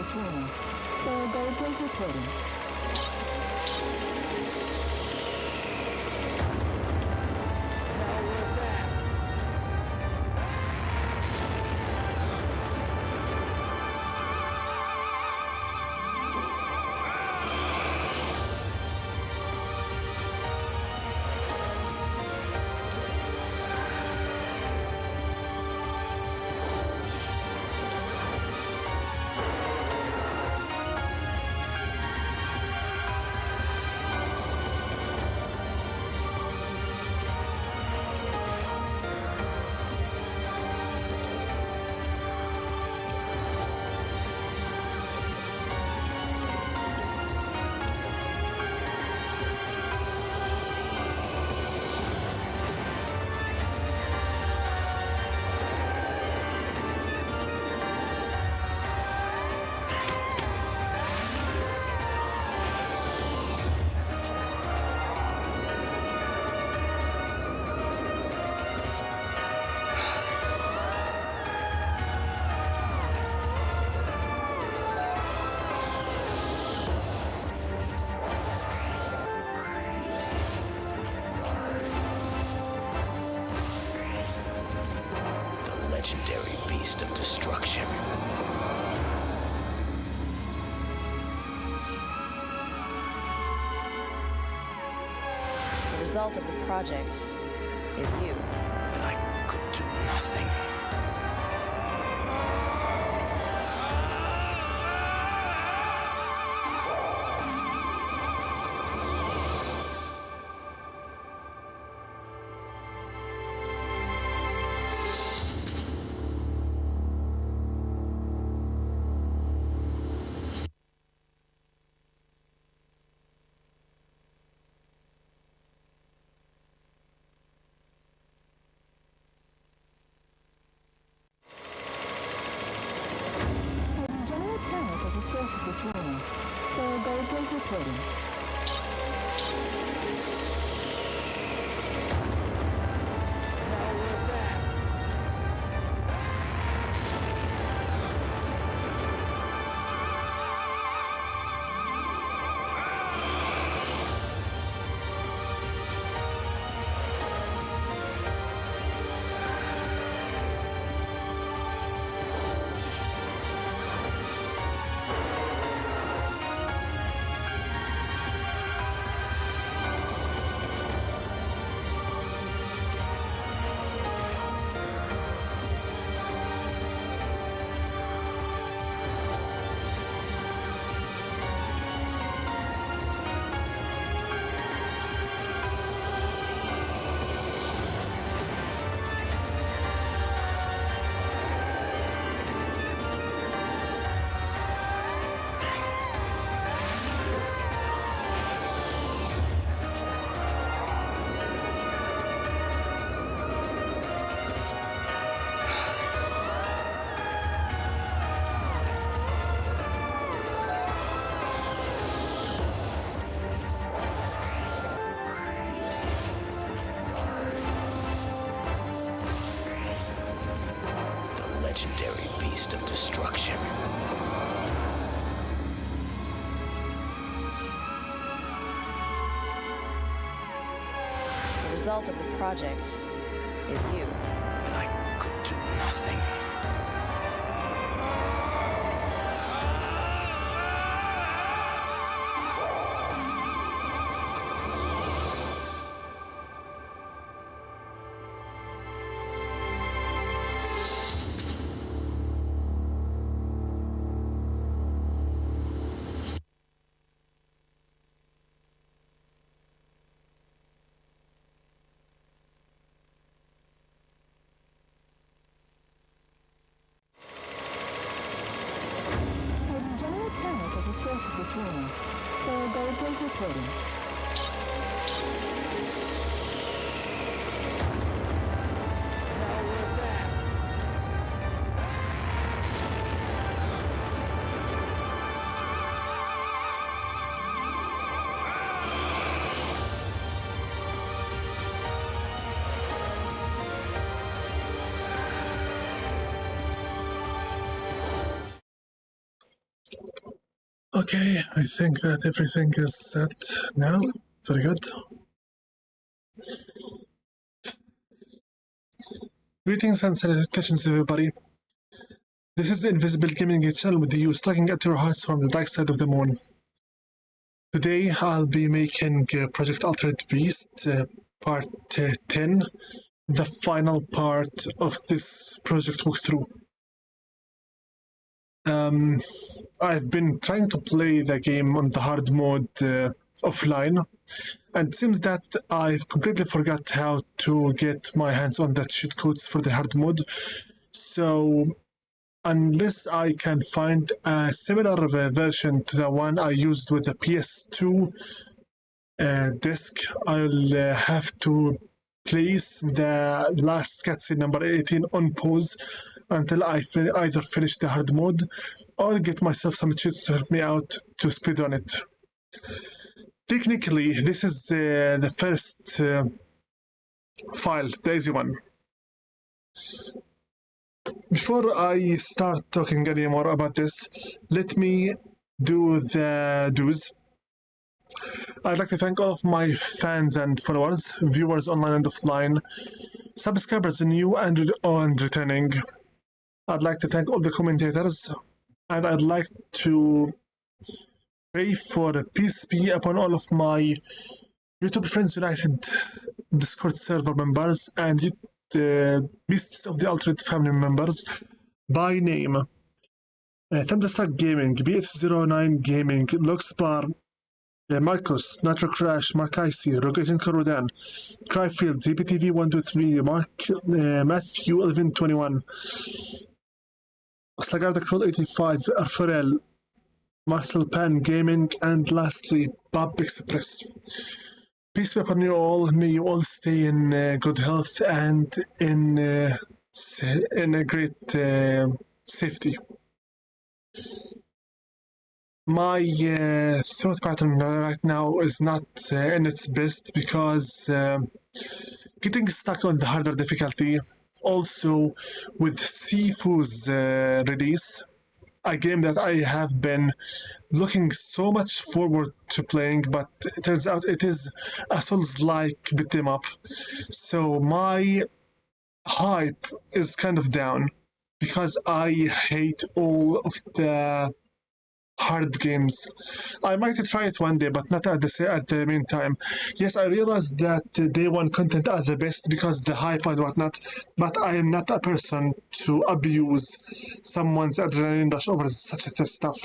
this warning. There are data reporting. Legendary beast of destruction. The result of the project is you. But I could do nothing. This warning. There are data reporting. Legendary beast of destruction. The result of the project is you. But I could do nothing. This warning. There are data reporting. Okay, I think that everything is set now. Very good. Greetings and salutations, everybody. This is the Invisible Gaming channel with you, striking at your hearts from the dark side of the moon. Today, I'll be making Project Altered Beast Part 10, the final part of this project walkthrough. I've been trying to play the game on the hard mode offline, and it seems that I've completely forgot how to get my hands on the cheat codes for the hard mode. So, unless I can find a similar version to the one I used with the PS2 disc, I'll have to place the last cutscene number 18 on pause until I either finish the hard mode or get myself some cheats to help me out to speedrun it. Technically, this is the first file, the easy one. Before I start talking any more about this, let me do the do's. I'd like to thank all of my fans and followers, viewers online and offline, subscribers new and returning. I'd like to thank all the commentators, and I'd like to pray for peace be upon all of my YouTube Friends United Discord server members and Beasts of the Altered family members by name. Thunderstruck Gaming, BF09 Gaming, Luxbar, Marcus, Nitro Crash, Mark Icy, Rogatin Karudan, Cryfield, ZPTV123, Matthew 1121, Slagarda Crawl 85, Arforel, Marcel Pan Gaming, and lastly, Bob Express. Peace be upon you all. May you all stay in good health and in a great safety. My thought pattern right now is not in its best because getting stuck on the harder difficulty. Also, with Sifu's release, a game that I have been looking so much forward to playing, but it turns out it is a Souls-like beat 'em up. So my hype is kind of down because I hate all of the hard games. I might try it one day, but not at the meantime. Yes, I realize that day one content are the best because the hype and whatnot, but I am not a person to abuse someone's adrenaline rush over such a stuff.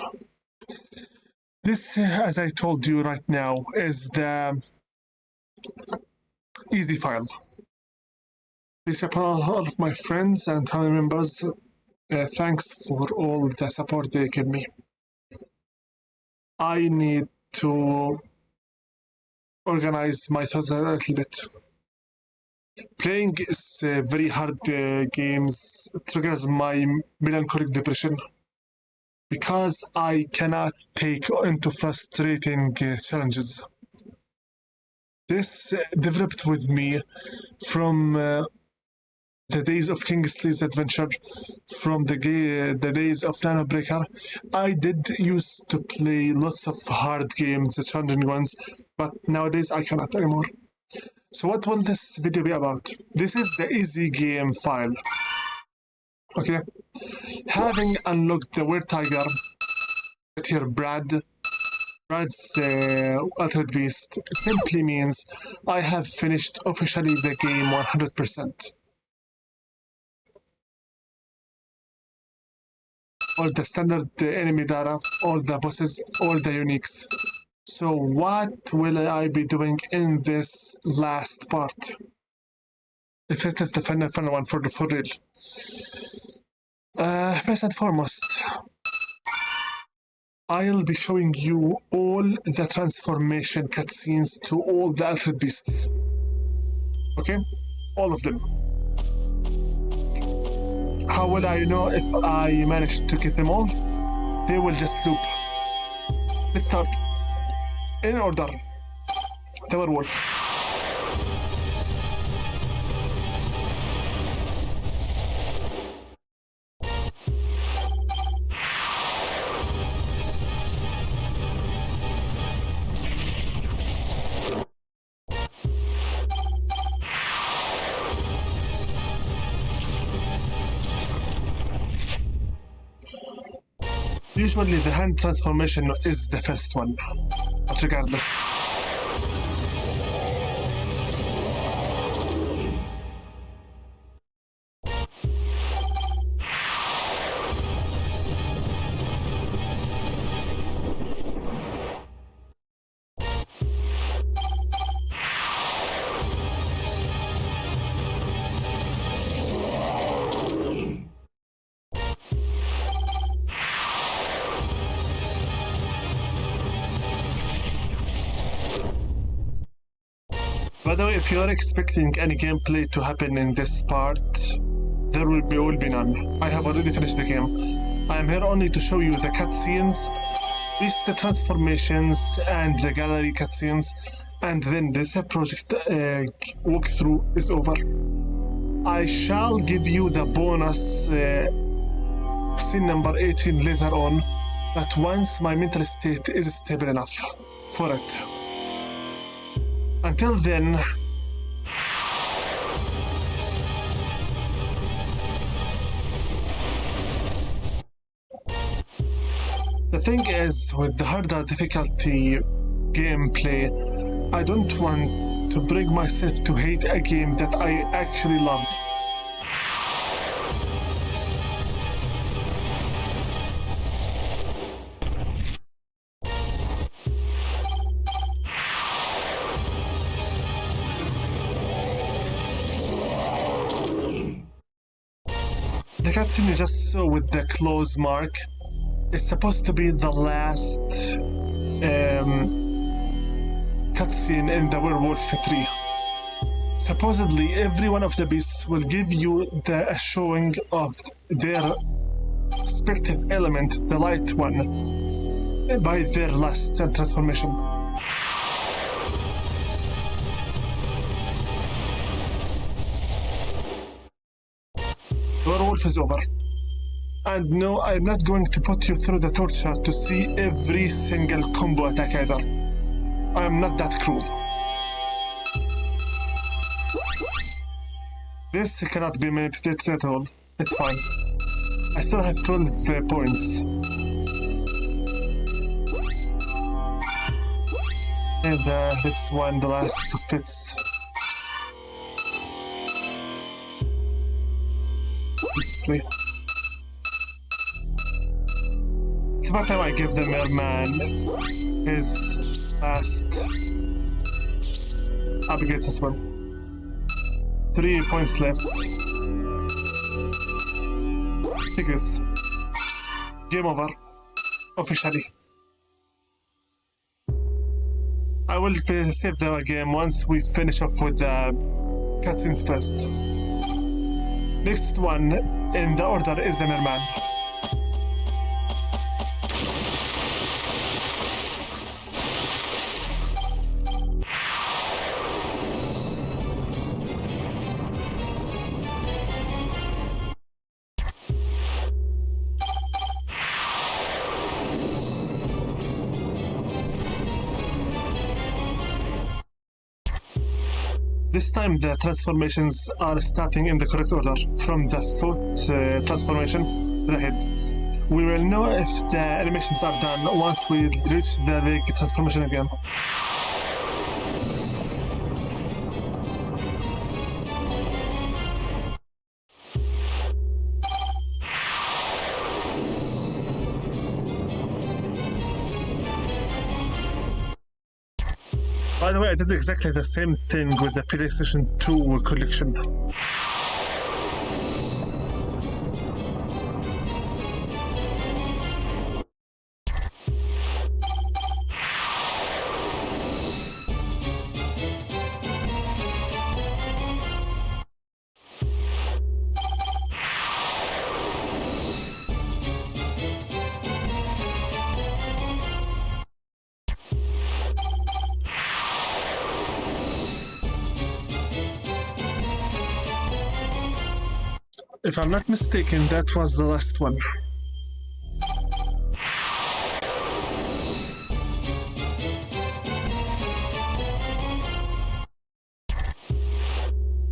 This, as I told you right now, is the easy file. Please upon all of my friends and family members, thanks for all the support they give me. I need to organize my thoughts a little bit. Playing is very hard games triggers my melancholic depression because I cannot take into frustrating challenges. This developed with me from the days of Kingsley's Adventure, from the days of Nano Breaker. I did used to play lots of hard games, challenging ones, but nowadays I cannot anymore. So what will this video be about? This is the easy game file. Okay? Having unlocked the Weird Tiger, right here, Brad's Altered Beast simply means I have finished officially the game 100%. All the standard enemy data, all the bosses, all the uniques. So what will I be doing in this last part? If it is the final one for real. First and foremost, I'll be showing you all the transformation cutscenes to all the Altered Beasts. Okay? All of them. How will I know if I managed to get them all? They will just loop. Let's start. In order. The werewolf. Usually the hand transformation is the first one, but regardless. By the way, if you're expecting any gameplay to happen in this part, there will be none. I have already finished the game. I am here only to show you the cutscenes, the transformations, and the gallery cutscenes, and then this project walkthrough is over. I shall give you the bonus scene number 18 later on, but once my mental state is stable enough for it. Until then, the thing is, with the harder difficulty gameplay, I don't want to bring myself to hate a game that I actually love. The cutscene you just saw with the close mark is supposed to be the last cutscene in the Werewolf 3. Supposedly, every one of the beasts will give you a showing of their respective element, the light one, by their last transformation. Werewolf is over. And no, I'm not going to put you through the torture to see every single combo attack either. I am not that cruel. This cannot be manipulated at all. It's fine. I still have 12 points. And this one, the last fits. Sleep. It's about time I give the Merman his last upgrades as well. 3 points left. Figures. Game over. Officially. I will save the game once we finish off with the cutscenes first. Next one in the order is the Merman. This time the transformations are starting in the correct order, from the foot transformation to the head. We will know if the animations are done once we reach the leg transformation again. By the way, I did exactly the same thing with the PlayStation 2 collection. If I'm not mistaken, that was the last one.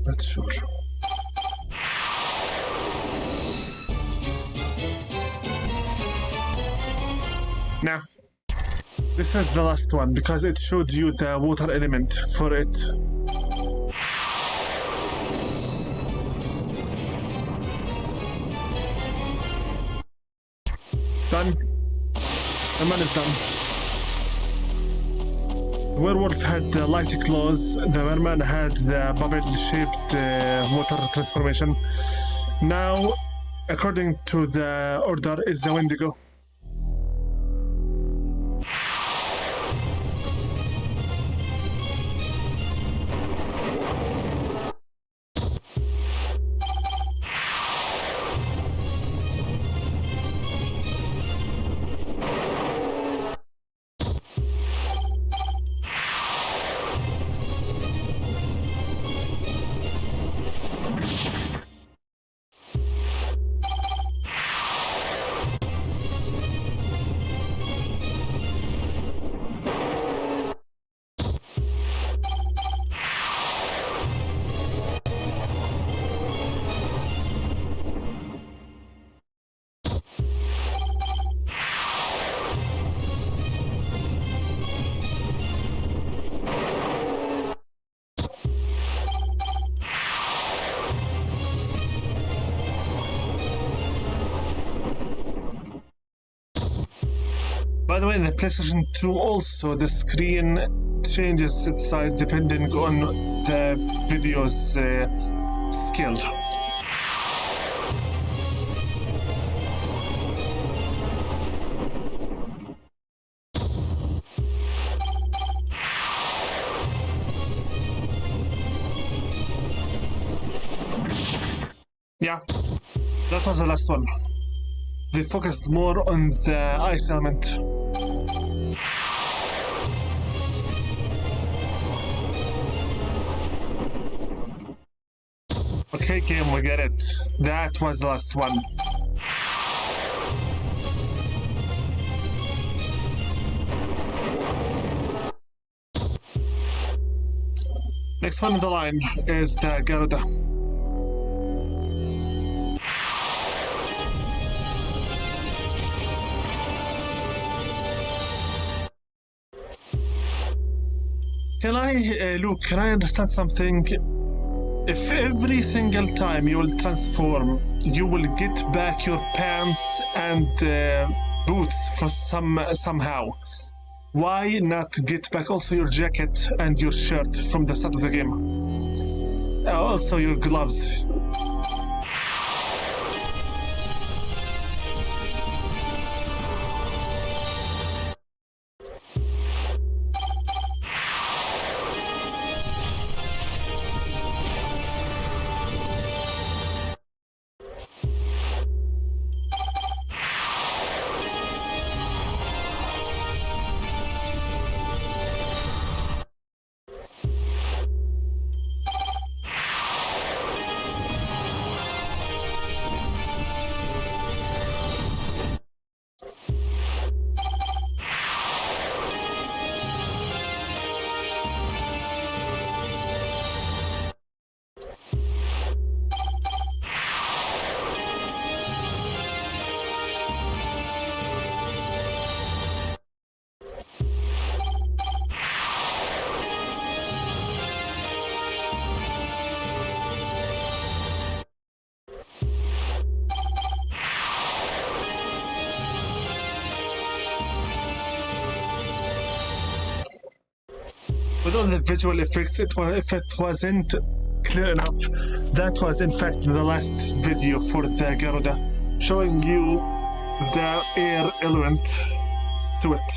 Not sure. Now, this is the last one because it showed you the water element for it. Done. The man is done. The werewolf had the light claws, the merman had the bubble-shaped water transformation. Now, according to the order, is the Wendigo. By the way, in the PlayStation 2 also, the screen changes its size depending on the video's skill. Yeah, that was the last one. They focused more on the ice element. Okay, game, we get it. That was the last one. Next one in the line is the Gerudo. Luke, can I understand something? If every single time you will transform, you will get back your pants and boots for somehow, why not get back also your jacket and your shirt from the start of the game? Also your gloves. With all the visual effects, if it wasn't clear enough, that was in fact the last video for the Gerudo, showing you the air element to it.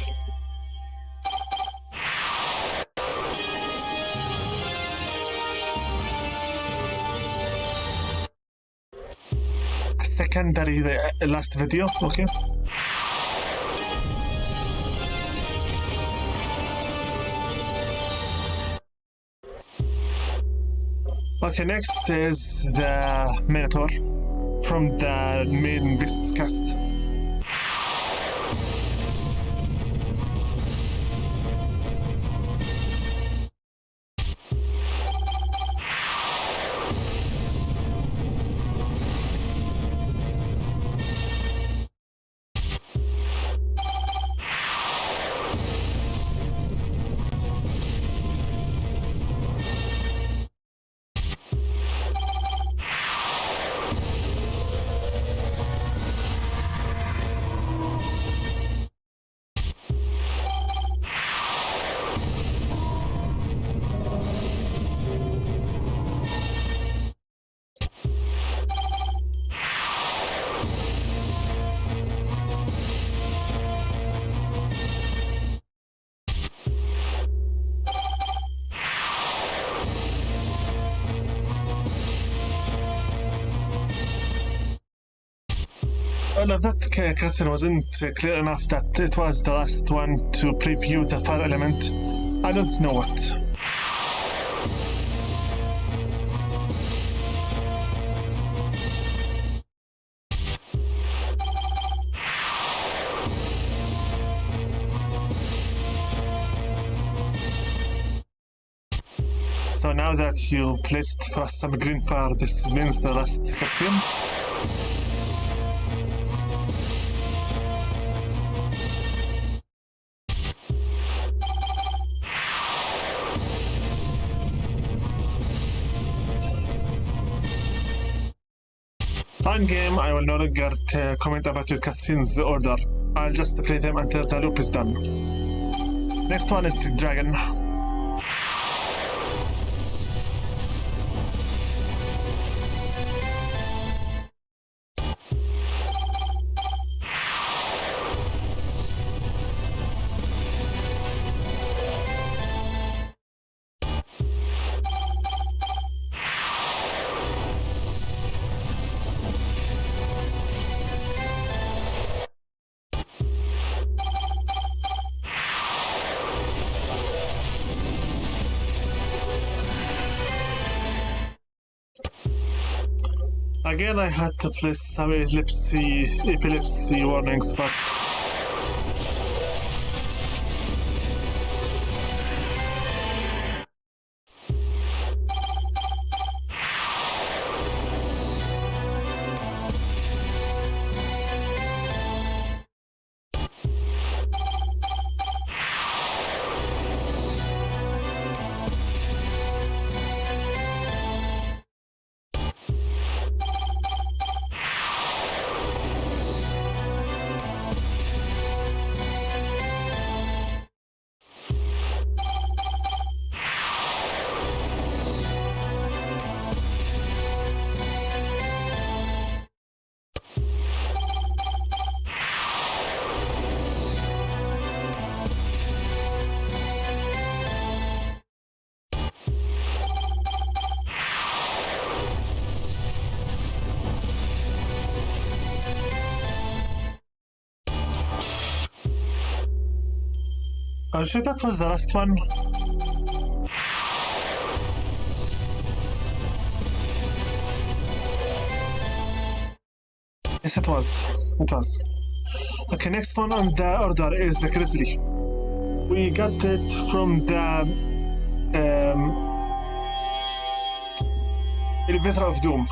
Secondary, the last video, okay? Okay, next is the Minotaur from the main Beasts cast. Well, if that cutscene wasn't clear enough that it was the last one to preview the fire element, I don't know what. So now that you placed for us some green fire, this means the last cutscene? Fine game, I will no longer comment about your cutscenes order. I'll just play them until the loop is done. Next one is Dragon. Again, I had to place some epilepsy warnings, but are you sure that was the last one? Yes, it was. It was. Okay, next one on the order is the Grizzly. We got it from the Elevator of Doom.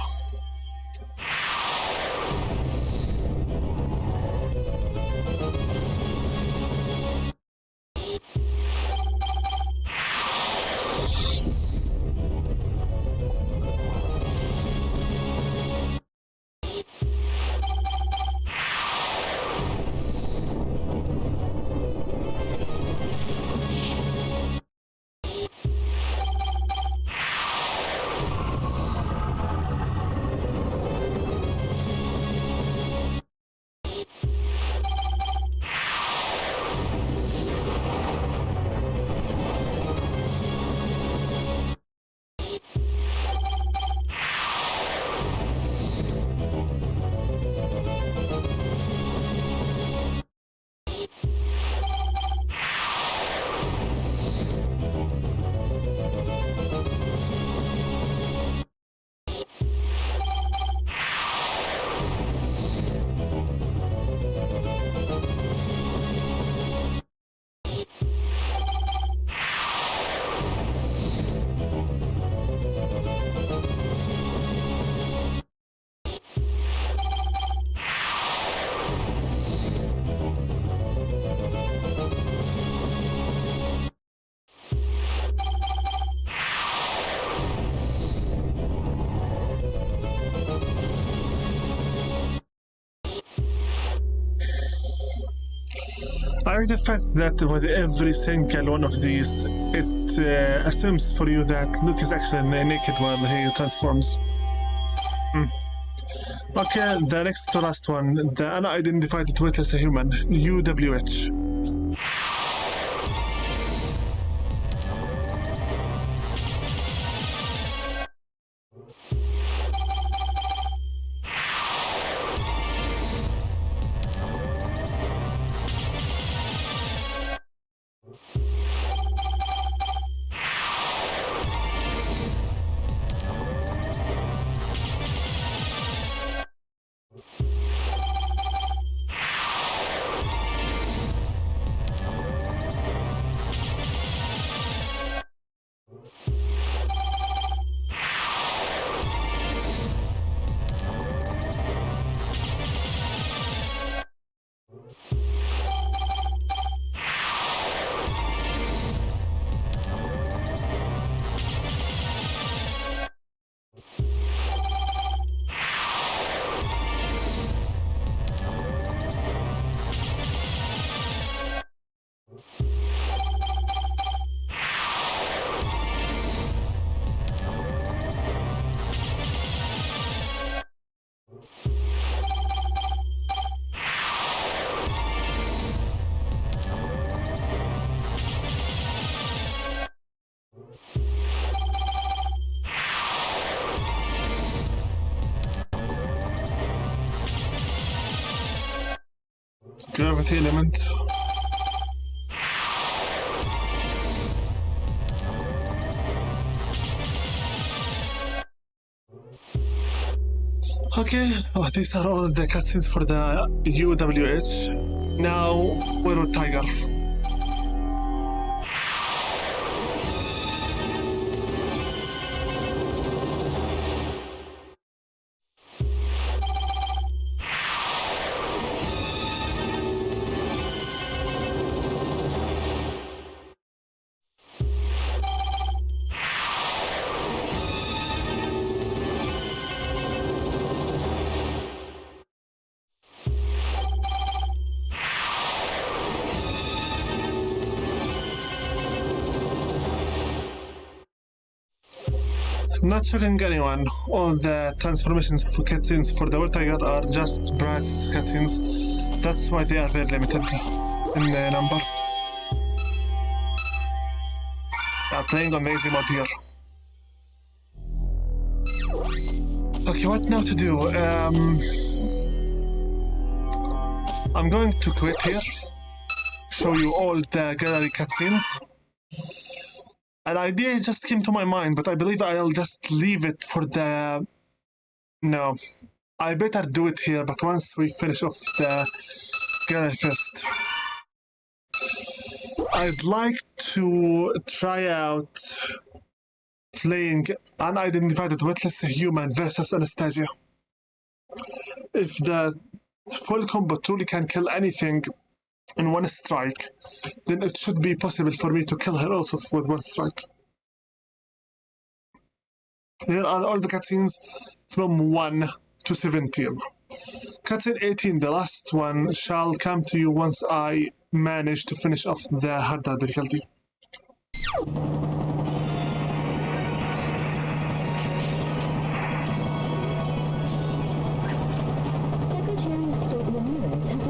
I like the fact that with every single one of these, it assumes for you that Luke is actually naked while he transforms. Okay, the next to last one, the unidentified weightless human, UWH. Gravity element. Okay, these are all the cutscenes for the UWH. Now we're with Tiger. Not shocking anyone, all the transformations for cutscenes for the World Tiger are just Brad's cutscenes. That's why they are very limited in the number. Playing on the easy mode here. Okay, what now to do? I'm going to quit here, show you all the gallery cutscenes. An idea just came to my mind, but I believe I'll just leave it for the... No, I better do it here, but once we finish off the gallery first. I'd like to try out playing Unidentified Witless Human versus Anastasia. If the full combo truly can kill anything in one strike, then it should be possible for me to kill her also with one strike. Here are all the cutscenes from 1 to 17. Cutscene 18, the last one, shall come to you once I manage to finish off the harder difficulty.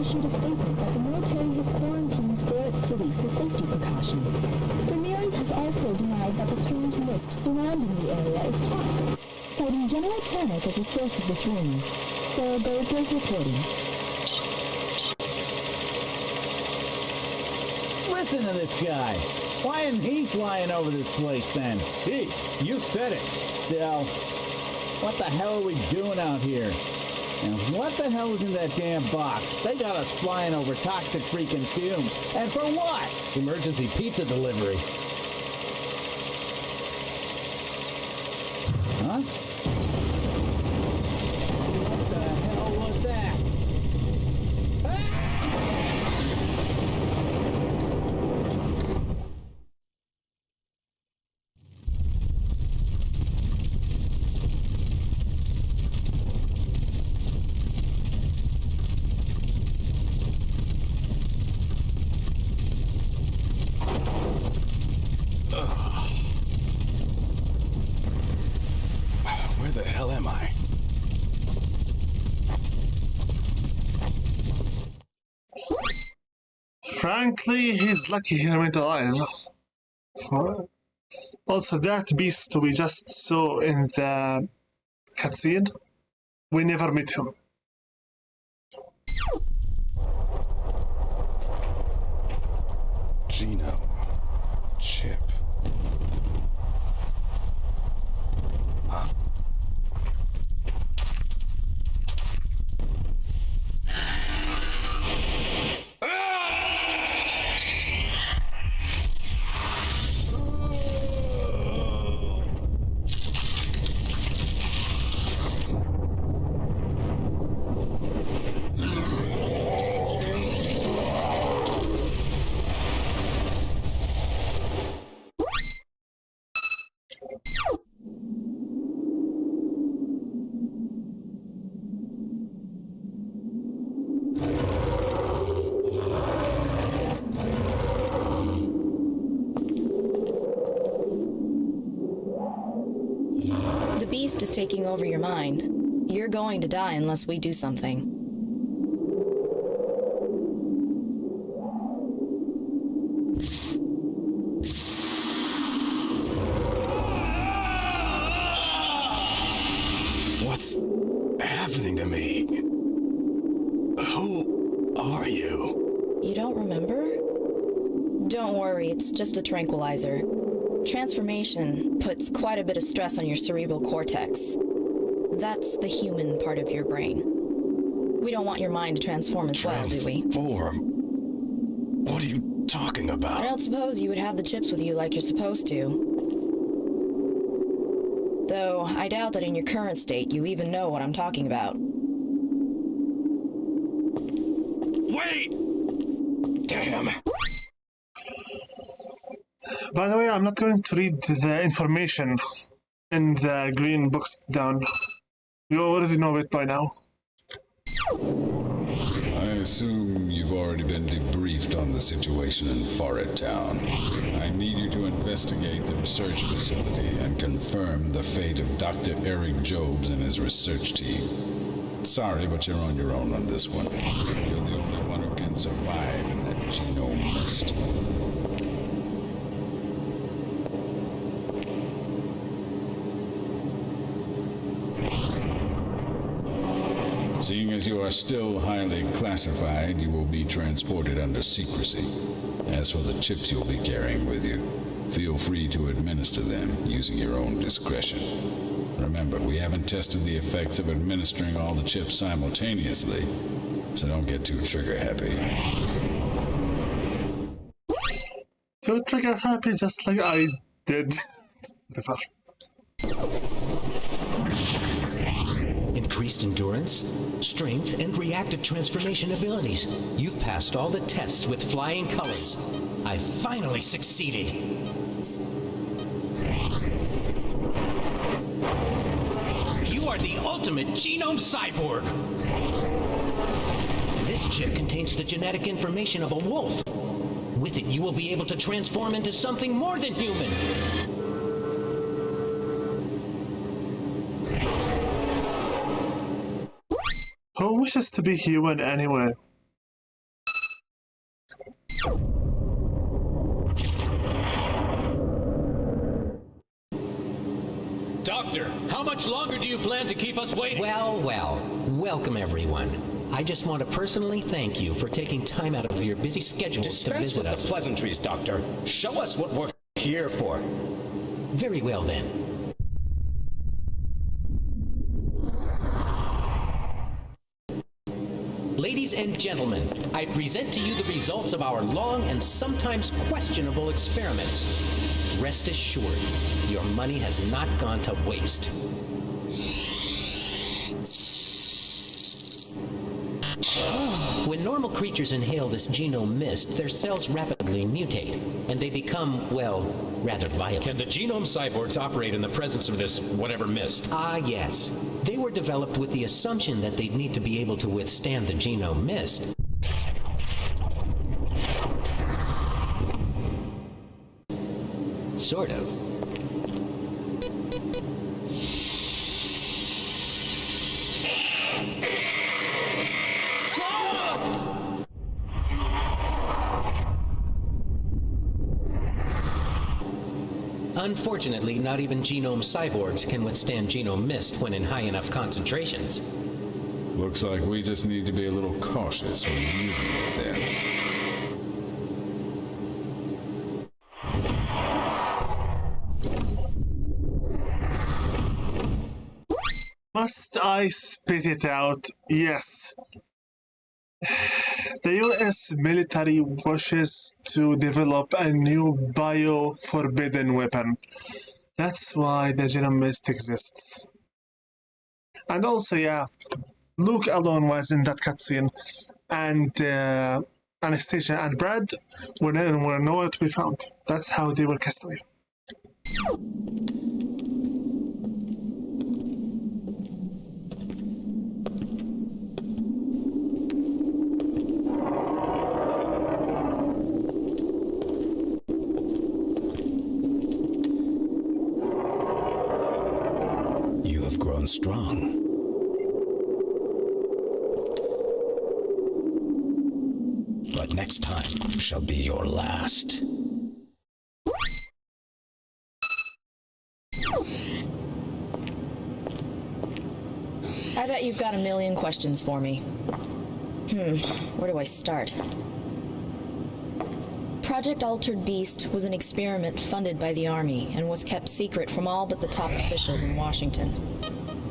Issued a statement that the military has quarantined Spirit City for safety precautions. Ramirez has also denied that the strange mist surrounding the area is toxic, citing general panic as a source of this rumor. Sarah Berger reporting. Listen to this guy. Why isn't he flying over this place then? Jeez, you said it. Still, what the hell are we doing out here? And what the hell is in that damn box? They got us flying over toxic freaking fumes. And for what? Emergency pizza delivery. Huh? What the hell was that? Where the hell am I? Frankly, he's lucky he remained alive. Also, that beast we just saw in the cutscene, we never met him. Genome. Chip. Huh? The beast is taking over your mind. You're going to die unless we do something. What's happening to me? Who are you? You don't remember? Don't worry, it's just a tranquilizer. Transformation puts quite a bit of stress on your cerebral cortex. That's the human part of your brain. We don't want your mind to transform as well, do we? Transform? What are you talking about? I don't suppose you would have the chips with you like you're supposed to. Though, I doubt that in your current state you even know what I'm talking about. Wait! Damn. By the way, I'm not going to read the information in the green box down. You already know it by now. I assume you've already been debriefed on the situation in Forest Town. I need you to investigate the research facility and confirm the fate of Dr. Eric Jobs and his research team. Sorry, but you're on your own on this one. You're the only one who can survive in that genome mist. Seeing as you are still highly classified, you will be transported under secrecy. As for the chips you'll be carrying with you, feel free to administer them using your own discretion. Remember, we haven't tested the effects of administering all the chips simultaneously, so don't get too trigger-happy. So trigger happy just like I did. Whatever. Increased endurance, strength, and reactive transformation abilities. You've passed all the tests with flying colors. I finally succeeded. You are the ultimate Genome Cyborg! This chip contains the genetic information of a wolf. With it, you will be able to transform into something more than human. Who wishes to be human anyway? Doctor, how much longer do you plan to keep us waiting? Well, welcome everyone. I just want to personally thank you for taking time out of your busy schedules to Dispense visit with us. the pleasantries, Doctor. Show us what we're here for. Very well then. Ladies and gentlemen, I present to you the results of our long and sometimes questionable experiments. Rest assured, your money has not gone to waste. When normal creatures inhale this genome mist, their cells rapidly mutate, and they become, well, rather violent. Can the Genome Cyborgs operate in the presence of this whatever mist? Ah, yes. They were developed with the assumption that they'd need to be able to withstand the genome mist. Sort of. Unfortunately, not even genome cyborgs can withstand genome mist when in high enough concentrations. Looks like we just need to be a little cautious when using it then. Must I spit it out? Yes. The US military wishes to develop a new bio-forbidden weapon. That's why the genome mist exists. And also, yeah, Luke alone was in that cutscene, and Anastasia and Brad were nowhere to be found. That's how they were castaway. You have grown strong. But next time shall be your last. I bet you've got a million questions for me. Where do I start? Project Altered Beast was an experiment funded by the Army and was kept secret from all but the top officials in Washington.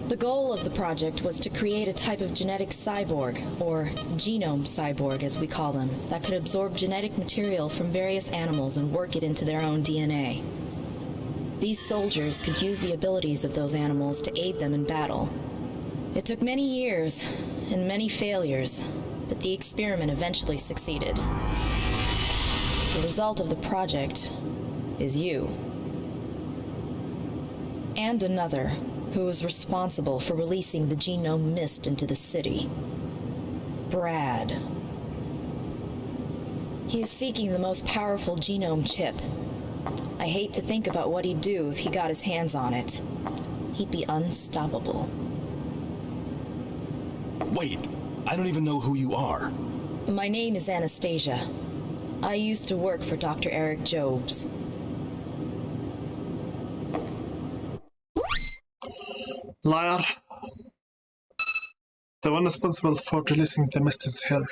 The goal of the project was to create a type of genetic cyborg, or genome cyborg as we call them, that could absorb genetic material from various animals and work it into their own DNA. These soldiers could use the abilities of those animals to aid them in battle. It took many years and many failures, but the experiment eventually succeeded. The result of the project is you. And another who was responsible for releasing the genome mist into the city. Brad. He is seeking the most powerful genome chip. I hate to think about what he'd do if he got his hands on it. He'd be unstoppable. Wait, I don't even know who you are. My name is Anastasia. I used to work for Dr. Eric Jobs. Liar. The one responsible for releasing the mist is here.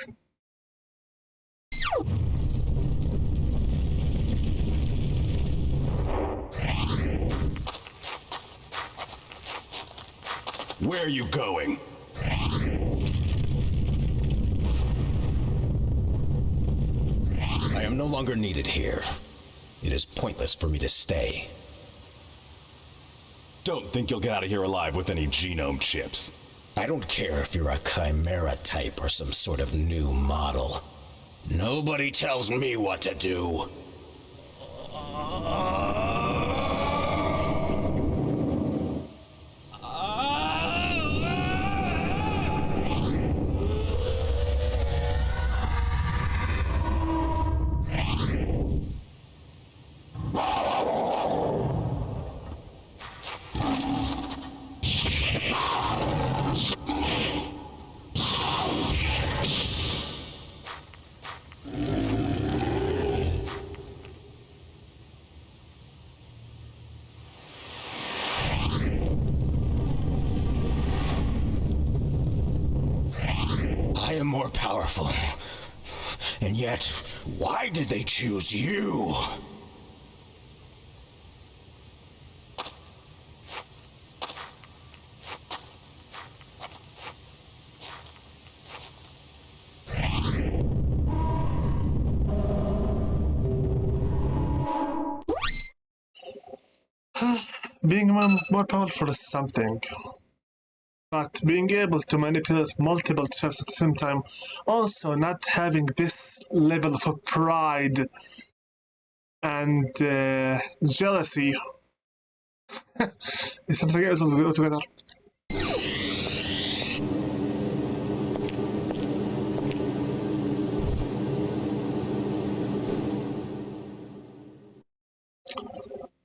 Where are you going? I am no longer needed here. It is pointless for me to stay. Don't think you'll get out of here alive with any genome chips. I don't care if you're a chimera type or some sort of new model. Nobody tells me what to do. I am more powerful. And yet, why did they choose you? Being more powerful is something. But being able to manipulate multiple chips at the same time, also not having this level of pride and jealousy, is something else altogether.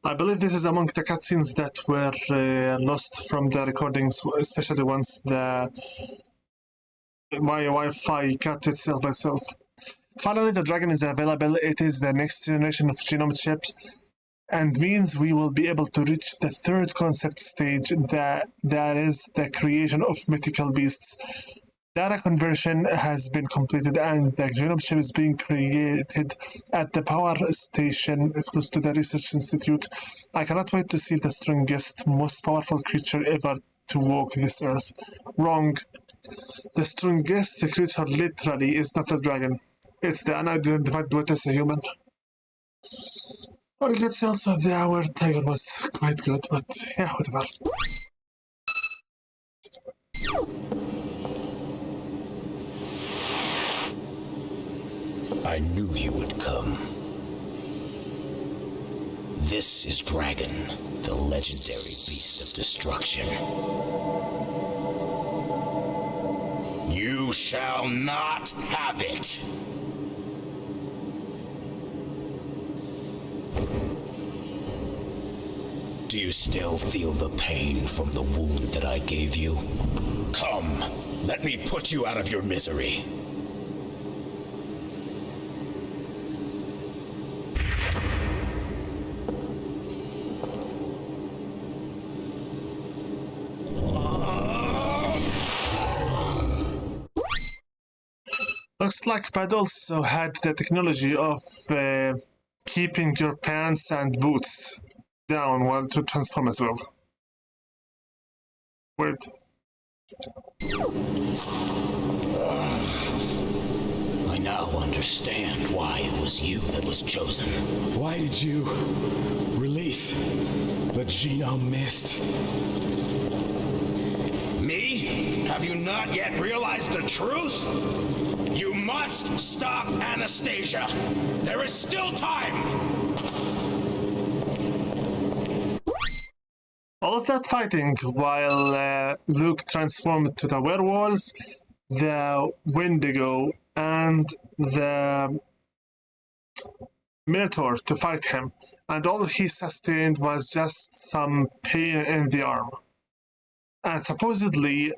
I believe this is among the cutscenes that were lost from the recordings, especially once my Wi-Fi cut itself by itself. Finally, the dragon is available. It is the next generation of genome chips, and means we will be able to reach the third concept stage, that is the creation of mythical beasts. Data conversion has been completed and the genome chip is being created at the power station close to the research institute. I cannot wait to see the strongest, most powerful creature ever to walk this earth. Wrong. The strongest creature literally is not a dragon. It's the unidentified witness, a human. Or you could say also our tiger was quite good, but yeah, whatever. I knew you would come. This is Dragon, the legendary beast of destruction. You shall not have it! Do you still feel the pain from the wound that I gave you? Come, let me put you out of your misery. Looks like Brad also had the technology of keeping your pants and boots down while to transform as well. Weird. I now understand why it was you that was chosen. Why did you release the genome mist? Me? Have you not yet realized the truth? You must stop Anastasia. There is still time. All of that fighting while Luke transformed to the werewolf, the Wendigo, and the Minotaur to fight him, and all he sustained was just some pain in the arm. And supposedly,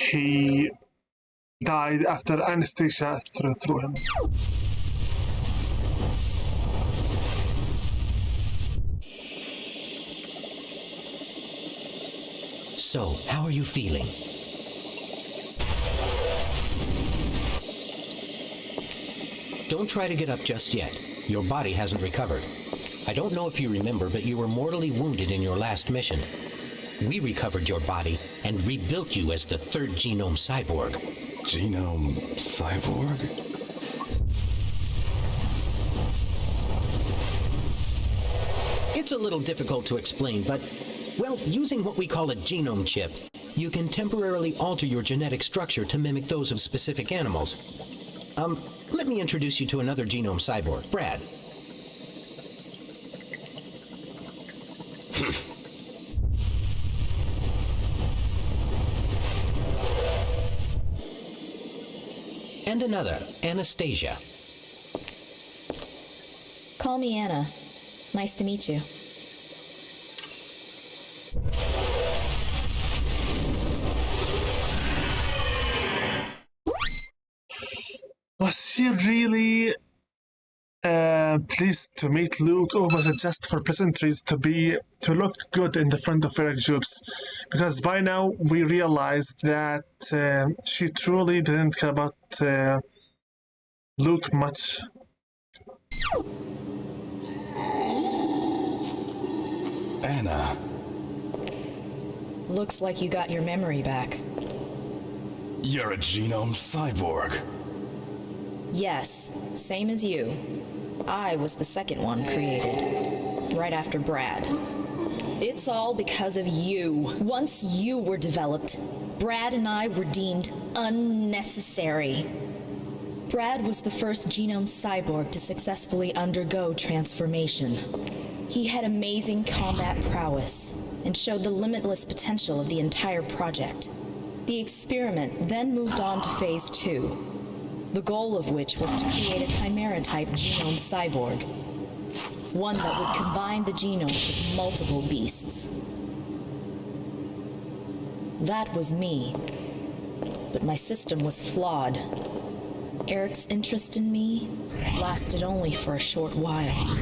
he died after Anastasia threw him. So, how are you feeling? Don't try to get up just yet. Your body hasn't recovered. I don't know if you remember, but you were mortally wounded in your last mission. We recovered your body and rebuilt you as the third genome cyborg. Genome Cyborg? It's a little difficult to explain, but, well, using what we call a genome chip, you can temporarily alter your genetic structure to mimic those of specific animals. Let me introduce you to another genome cyborg, Brad. And another, Anastasia. Call me Anna. Nice to meet you. Was she really pleased to meet Luke, or was it just for pleasantries to look good in the front of Eric Jupes? Because by now we realize that she truly didn't care about Luke much. Anna. Looks like you got your memory back. You're a genome cyborg. Yes, same as you. I was the second one created, right after Brad. It's all because of you. Once you were developed, Brad and I were deemed unnecessary. Brad was the first genome cyborg to successfully undergo transformation. He had amazing combat prowess and showed the limitless potential of the entire project. The experiment then moved on to Phase 2, the goal of which was to create a Chimera-type genome cyborg, one that would combine the genomes of multiple beasts. That was me, but my system was flawed. Eric's interest in me lasted only for a short while.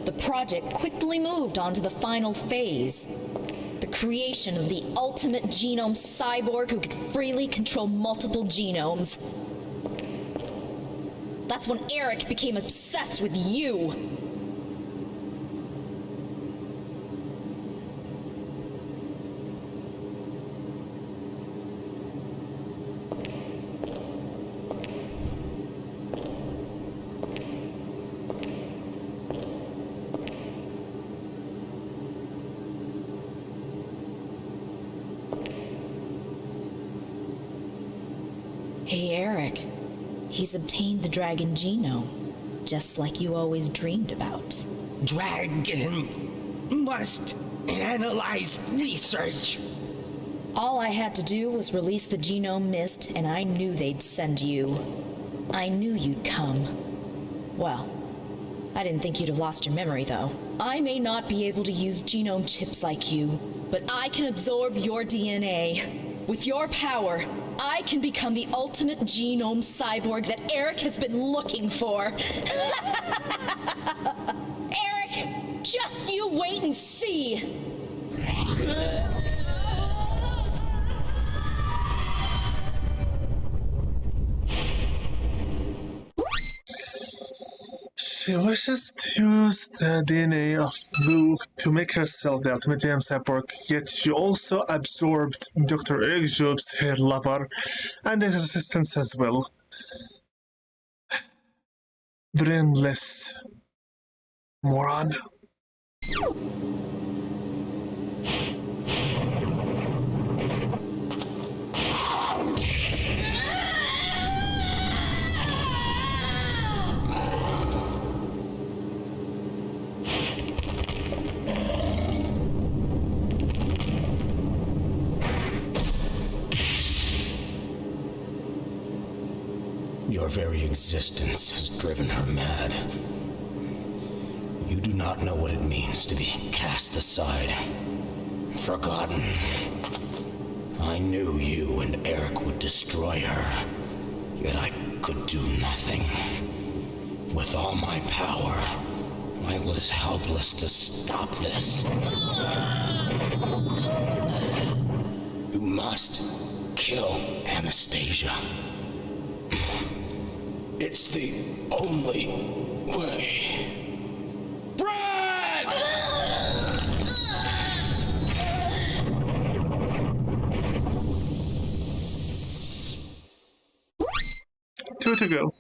The project quickly moved on to the final phase, the creation of the ultimate genome cyborg who could freely control multiple genomes. That's when Eric became obsessed with you. Hey, Eric. He's obtained the dragon genome, just like you always dreamed about. Dragon must analyze research. All I had to do was release the genome mist, and I knew they'd send you. I knew you'd come. Well, I didn't think you'd have lost your memory, though. I may not be able to use genome chips like you, but I can absorb your DNA. With your power, I can become the ultimate genome cyborg that Eric has been looking for. Eric, just you wait and see. She wishes to use the DNA of Luke to make herself the ultimate Jerome Cyborg, yet she also absorbed Dr. Eric Jobs, her lover, and his assistants as well. Brainless moron. Your very existence has driven her mad. You do not know what it means to be cast aside, forgotten. I knew you and Eric would destroy her, yet I could do nothing. With all my power, I was helpless to stop this. You must kill Anastasia. It's the only way. Brad! 2 to go.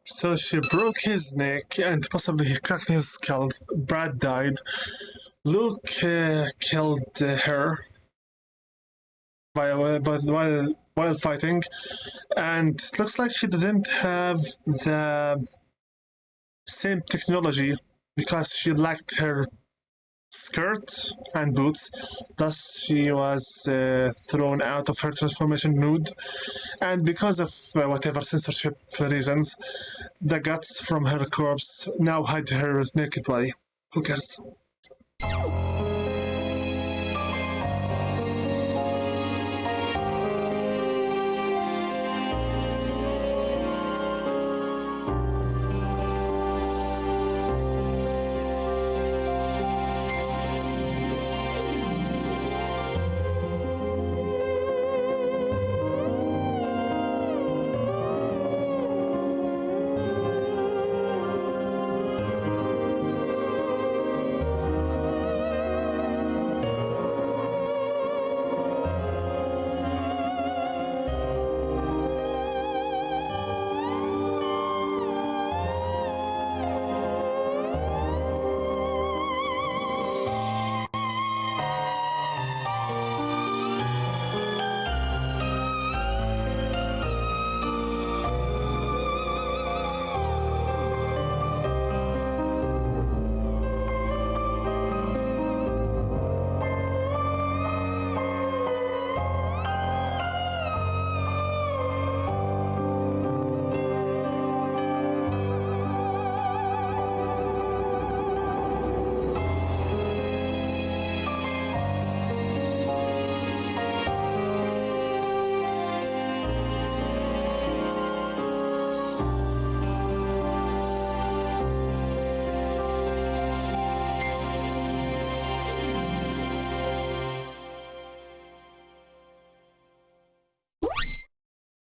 So she broke his neck and possibly he cracked his skull. Brad died. Luke killed her while fighting, and it looks like she didn't have the same technology because she lacked her skirt and boots. Thus, she was thrown out of her transformation nude, and because of whatever censorship reasons, the guts from her corpse now hide her naked body. Who cares?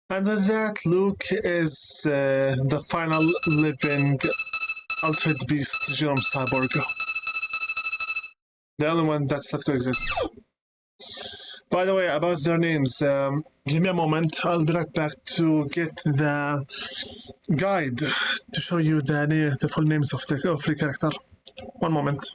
And with that, Luke is the final living Altered Beast Jerome Cyborg. The only one that's left to exist. By the way, about their names, give me a moment. I'll be right back to get the guide to show you the full names of every character. One moment.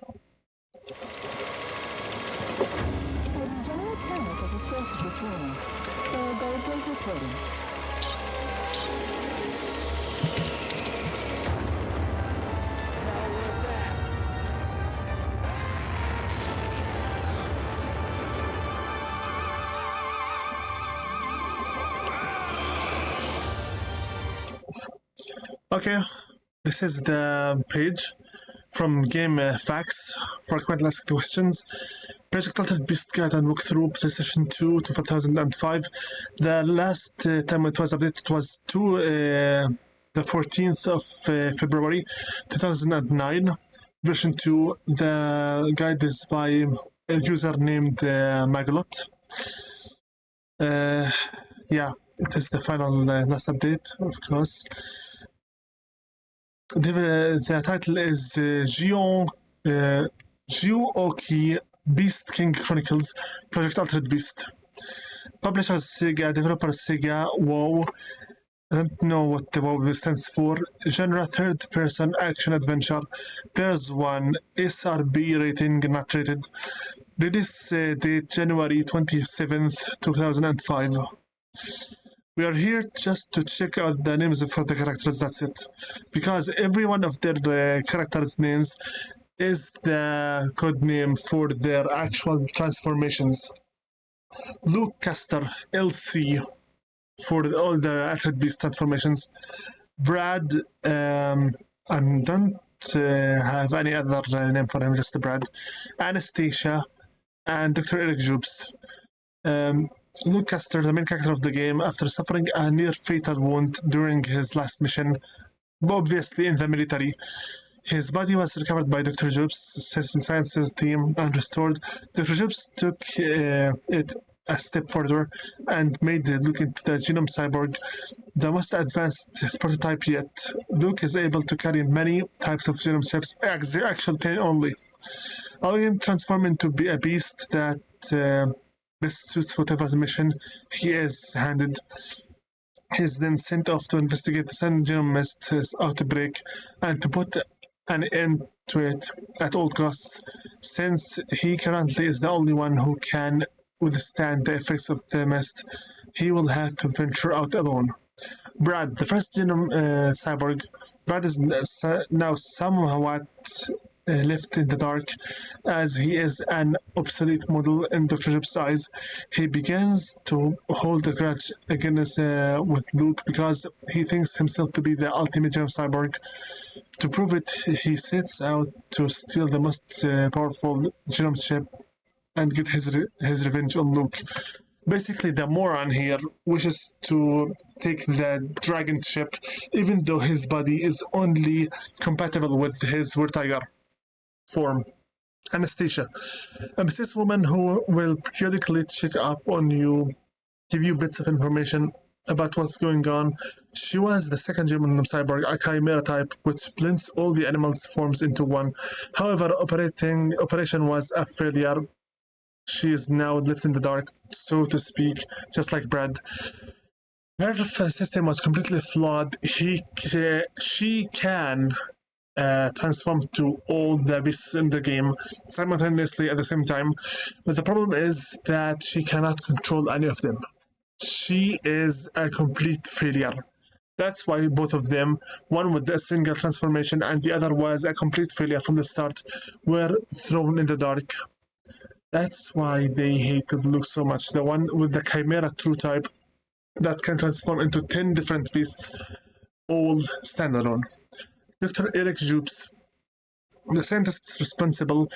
Okay, this is the page from Game Facts. Frequently asked questions. Project Altered Beast Guide and Walkthrough PlayStation 2 2005. The last time it was updated was to the 14th of February 2009. Version 2. The guide is by a user named Magalot. Yeah, it is the final last update, of course. The title is Geoki Beast King Chronicles Project Altered Beast. Publishers Sega, developers Sega, WoW. I don't know what the WoW stands for. Genre third person action adventure. Players 1. SRB rating not rated. Release date January 27th, 2005. We are here just to check out the names for the characters, that's it. Because every one of their characters' names is the code name for their actual transformations. Luke Caster, LC, for all the Altered Beast transformations. Brad, I don't have any other name for him, just Brad. Anastasia, and Dr. Eric Jubes. Luke Caster, the main character of the game, after suffering a near-fatal wound during his last mission, obviously in the military. His body was recovered by Dr. Jubes' sciences team and restored. Dr. Jubes took it a step further and made Luke into the Genome Cyborg, the most advanced prototype yet. Luke is able to carry many types of genome chips, actually 10 only. Allowing him to transform into a beast that best suits whatever mission he is handed. He is then sent off to investigate the Sun Genome Mist outbreak and to put an end to it at all costs, since he currently is the only one who can withstand the effects of the mist. He will have to venture out alone. Brad, the first Genome Cyborg. Brad is now somewhat left in the dark, as he is an obsolete model in Dr. Jib's eyes. He begins to hold a grudge against with Luke because he thinks himself to be the ultimate Genome Cyborg. To prove it, he sets out to steal the most powerful genome chip and get his revenge on Luke. Basically, the moron here wishes to take the dragon chip, even though his body is only compatible with his Tiger form. Anastasia, a mysterious woman who will periodically check up on you, give you bits of information about what's going on. She was the second German cyborg, a chimera type, which blends all the animals' forms into one. However, operation was a failure. She is now left in the dark, so to speak, just like Brad. Her system was completely flawed. She can transform to all the beasts in the game simultaneously at the same time, but the problem is that she cannot control any of them. She is a complete failure. That's why both of them, one with a single transformation and the other was a complete failure from the start, were thrown in the dark. That's why they hated Luke so much. The one with the Chimera true type that can transform into 10 different beasts, all standalone. Dr. Eric Jubes, the scientist responsible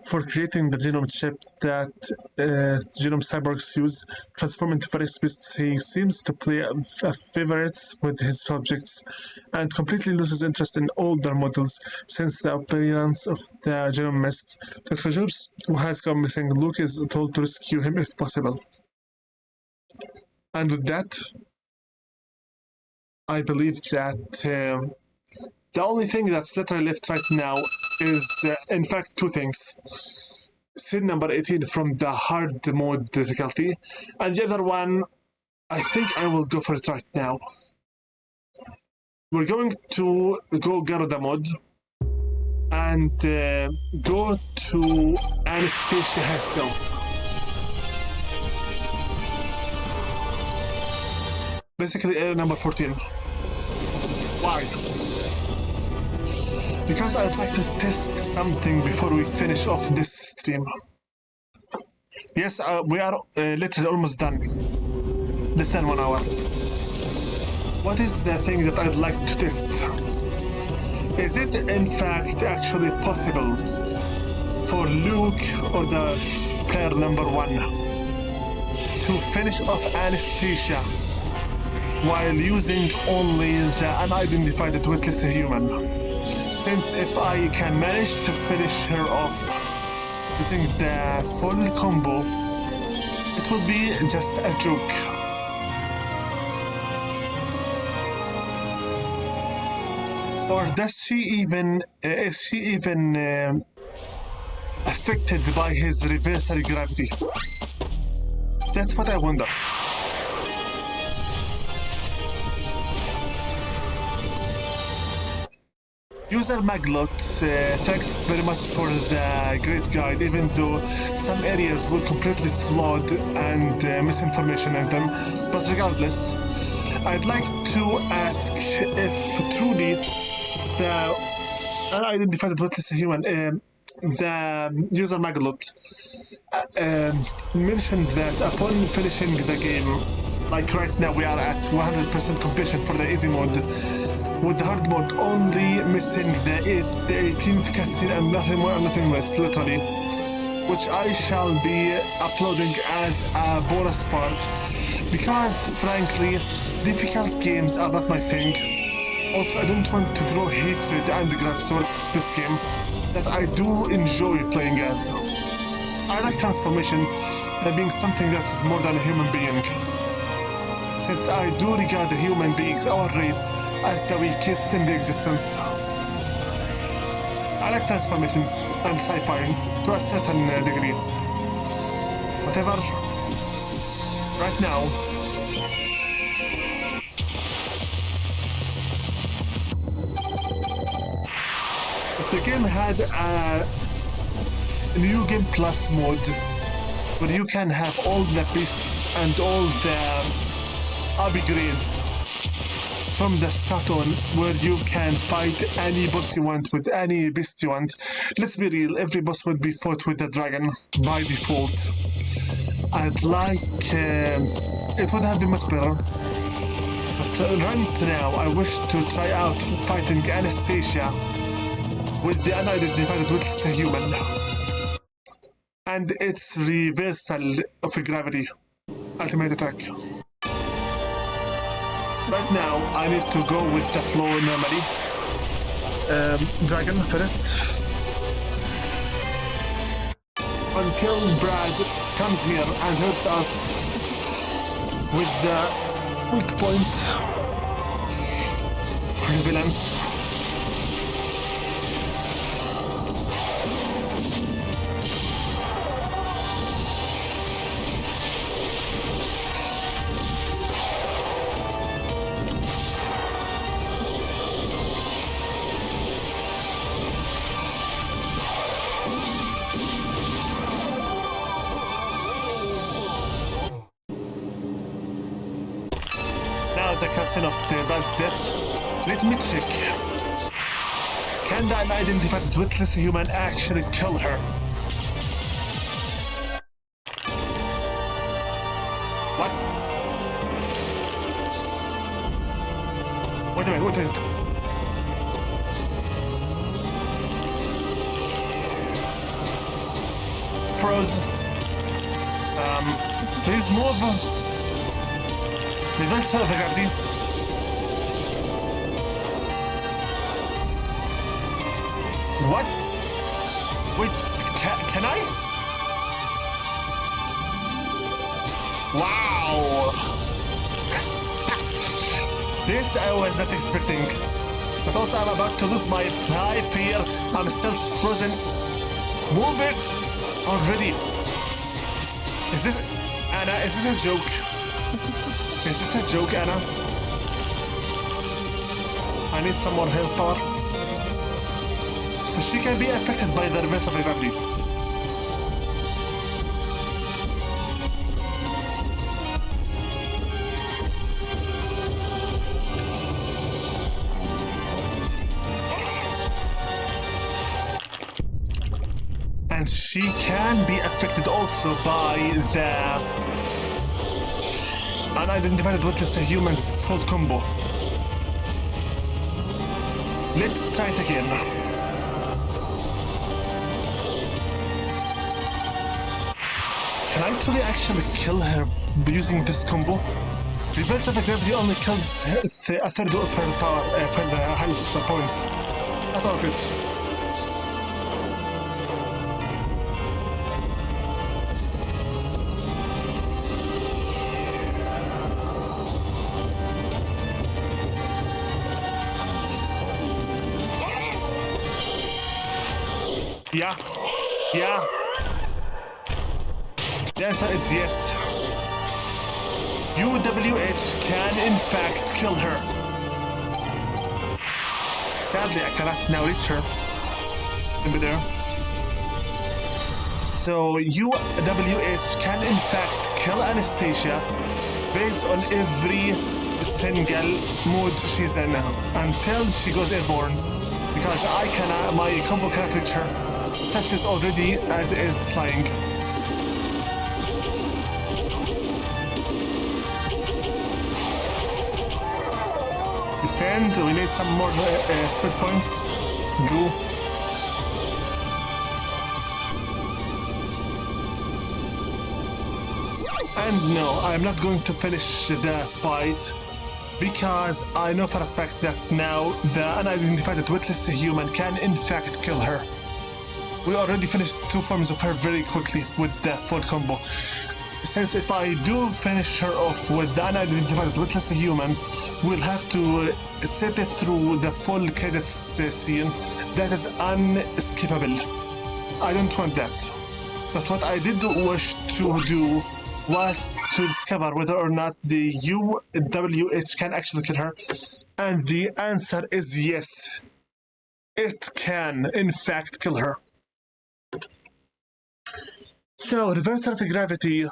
for creating the genome chip that genome cyborgs use, transform into various beasts. He seems to play favorites with his subjects and completely loses interest in older models since the appearance of the genome mist. Dr. Jobs, who has gone missing, Luke is told to rescue him if possible. And with that, I believe that the only thing that's literally left right now is, in fact, two things. Scene number 18 from the hard mode difficulty, and the other one, I think I will go for it right now. We're going to go Gerudo mode and go to Anastasia herself. Basically, area number 14. Why? Because I'd like to test something before we finish off this stream. Yes, we are literally almost done. Less than 1 hour. What is the thing that I'd like to test? Is it in fact actually possible for Luke or the player number 1 to finish off Anastasia while using only the unidentified witless human? Since if I can manage to finish her off using the full combo, it would be just a joke. Or is she even affected by his reversal gravity? That's what I wonder. User Maglot, thanks very much for the great guide, even though some areas were completely flawed and misinformation in them. But regardless, I'd like to ask if truly the unidentified witless human, the user Maglot, mentioned that upon finishing the game, like right now we are at 100% completion for the easy mode, with the hard mode only missing the 18th cutscene and nothing more and nothing less, literally, which I shall be uploading as a bonus part, because frankly, difficult games are not my thing. Also, I don't want to grow hatred and grudge towards this game that I do enjoy playing as. I like transformation being something that is more than a human being, since I do regard the human beings, our race, as the weakest in the existence. I like transformations and sci-fi to a certain degree. Whatever. Right now, if the game had a new game plus mode where you can have all the beasts and all the upgrades from the start on, where you can fight any boss you want with any beast you want. Let's be real, every boss would be fought with the dragon by default. I'd like... it would have been much better. But right now, I wish to try out fighting Anastasia with the unidentified witless human and its reversal of gravity ultimate attack. Right now, I need to go with the flow normally. Dragon first. Until Brad comes here and hurts us with the weak point violence. The cutscene of the Brad's death. Let me check. Can the unidentified witless human actually kill her? What? Wait a minute, what is it? Froze. Please move. Reverse the gravity. What? Wait, can I? Wow! This I was not expecting. But also I'm about to lose my high fear. I'm still frozen. Move it already. Is this... Anna, is this a joke? Is this a joke, Anna? I need some more health power. So she can be affected by the reverse of the gravity. And she can be affected also by the unidentified witless human's full combo. Let's try it again. Can I truly actually kill her using this combo? Reverse of the gravity only kills a third of her power, her health points. Not all of it. Yeah. Yeah. The answer is yes. UWH can in fact kill her. Sadly, I cannot now reach her. Over there. So UWH can in fact kill Anastasia based on every single mood she's in until she goes airborne. Because I cannot, my combo cannot reach her. Since she's already as is flying. Descend, we need some more speed points. Go. And no, I'm not going to finish the fight because I know for a fact that now the unidentified witless human can in fact kill her. We already finished 2 forms of her very quickly with the full combo. Since if I do finish her off with the unidentified witless human, we'll have to sit it through the full credits scene that is unskippable. I don't want that. But what I did wish to do was to discover whether or not the UWH can actually kill her. And the answer is yes. It can, in fact, kill her. So, reversal of gravity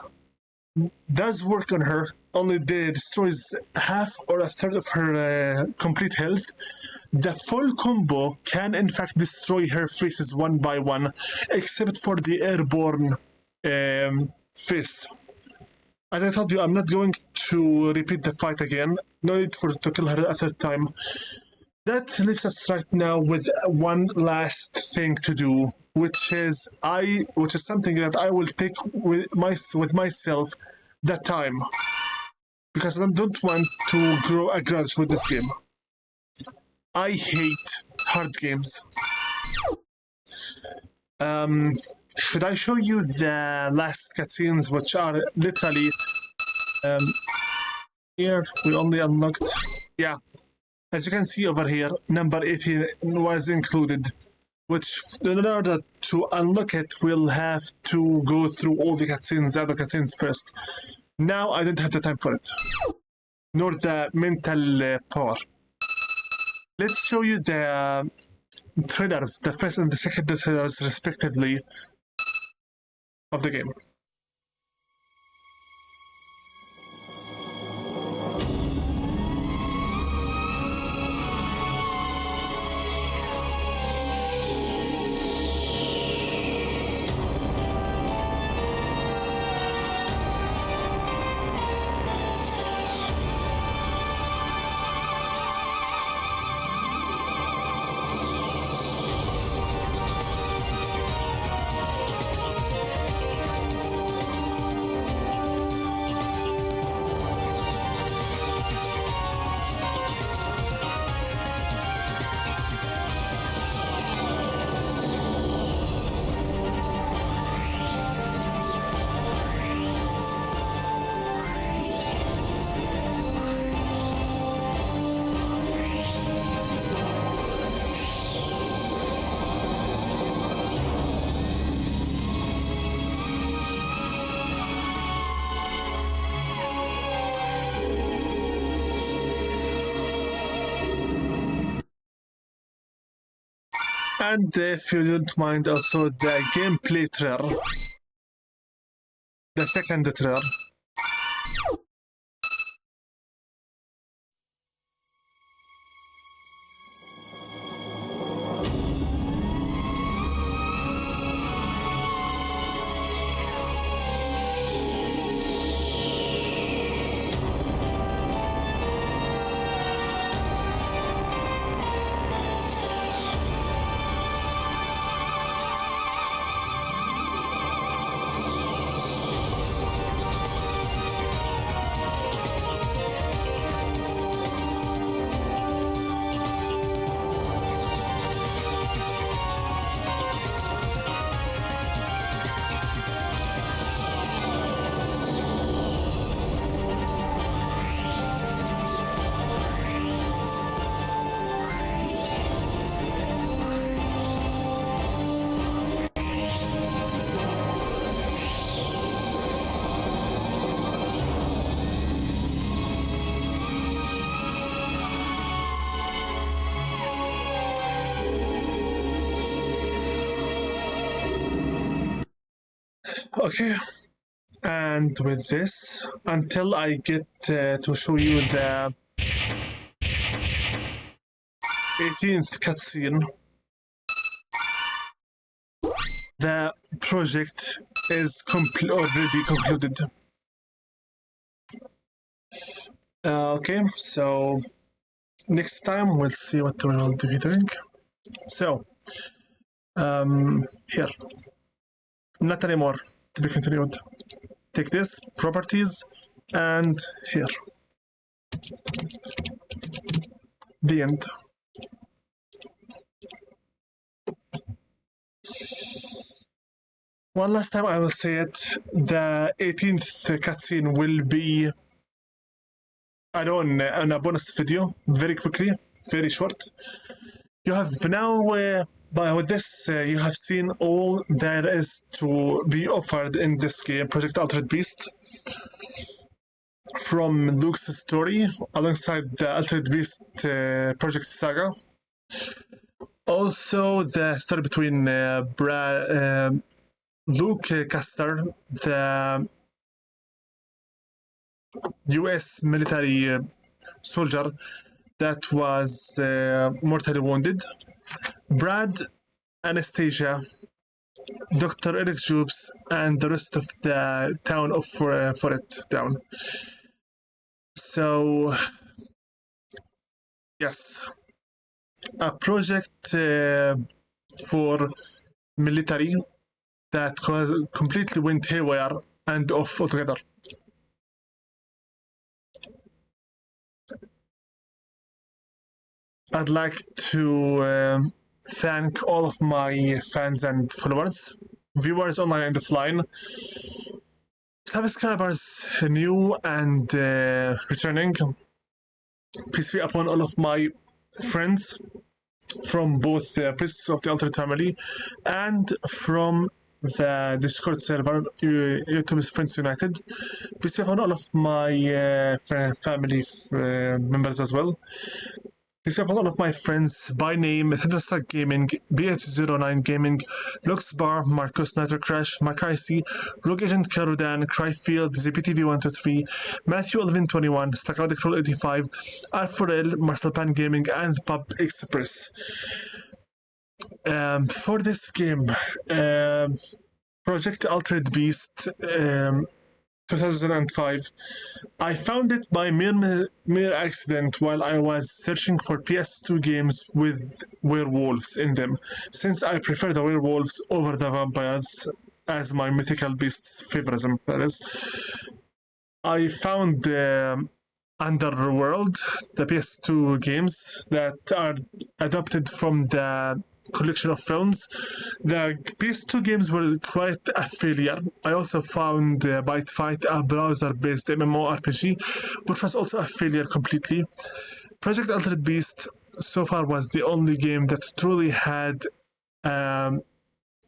does work on her, only destroys half or a third of her complete health. The full combo can in fact destroy her faces one by one, except for the airborne face. As I told you, I'm not going to repeat the fight again. No need to kill her a third time. That leaves us right now with one last thing to do, which is something that I will take with myself that time, because I don't want to grow a grudge with this game. I hate hard games. Should I show you the last cutscenes, which are literally here? We only unlocked, yeah. As you can see over here, number 18 was included, which in order to unlock it, we'll have to go through all the other cutscenes first. Now I don't have the time for it, nor the mental power. Let's show you the trailers, the first and the second trailers respectively of the game. And if you don't mind, also the gameplay trailer, the second trailer. Okay, and with this, until I get to show you the 18th cutscene, the project is already concluded. Okay, so next time we'll see what we will be doing. So, here, not anymore, to be continued. Take this, properties, and here. The end. One last time I will say it, the 18th cutscene will be on a bonus video, very quickly, very short. You have now, with this, you have seen all there is to be offered in this game, Project Altered Beast. From Luke's story, alongside the Altered Beast Project Saga. Also, the story between Luke Custer, the US military soldier that was mortally wounded, Brad, Anastasia, Dr. Eric Jubes, and the rest of the town of Forest Town. So, yes, a project for military that completely went haywire and off altogether. I'd like to thank all of my fans and followers, viewers online and offline, subscribers new and returning. Peace be upon all of my friends from both the Priests of the Altered Family and from the Discord server, YouTube's Friends United. Peace be upon all of my family members as well. Peace be upon all of my friends by name: Thunderstruck Gaming, BH09 Gaming, Luxbar, Marcus, Nitro Crash, Macricy, Rogue Agent Carudan, Cryfield, ZPTV123, Matthew 1121, Stacadic Roll 85, R4L, Marcel Pan Gaming, and Pub Express. For this game, Project Altered Beast 2005, I found it by mere accident while I was searching for PS2 games with werewolves in them, since I prefer the werewolves over the vampires as my mythical beast's favoritism, that is. I found Underworld, the PS2 games that are adapted from the collection of films. The PS2 games were quite a failure. I also found Byte Fight, a browser-based MMORPG, which was also a failure completely. Project Altered Beast so far was the only game that truly had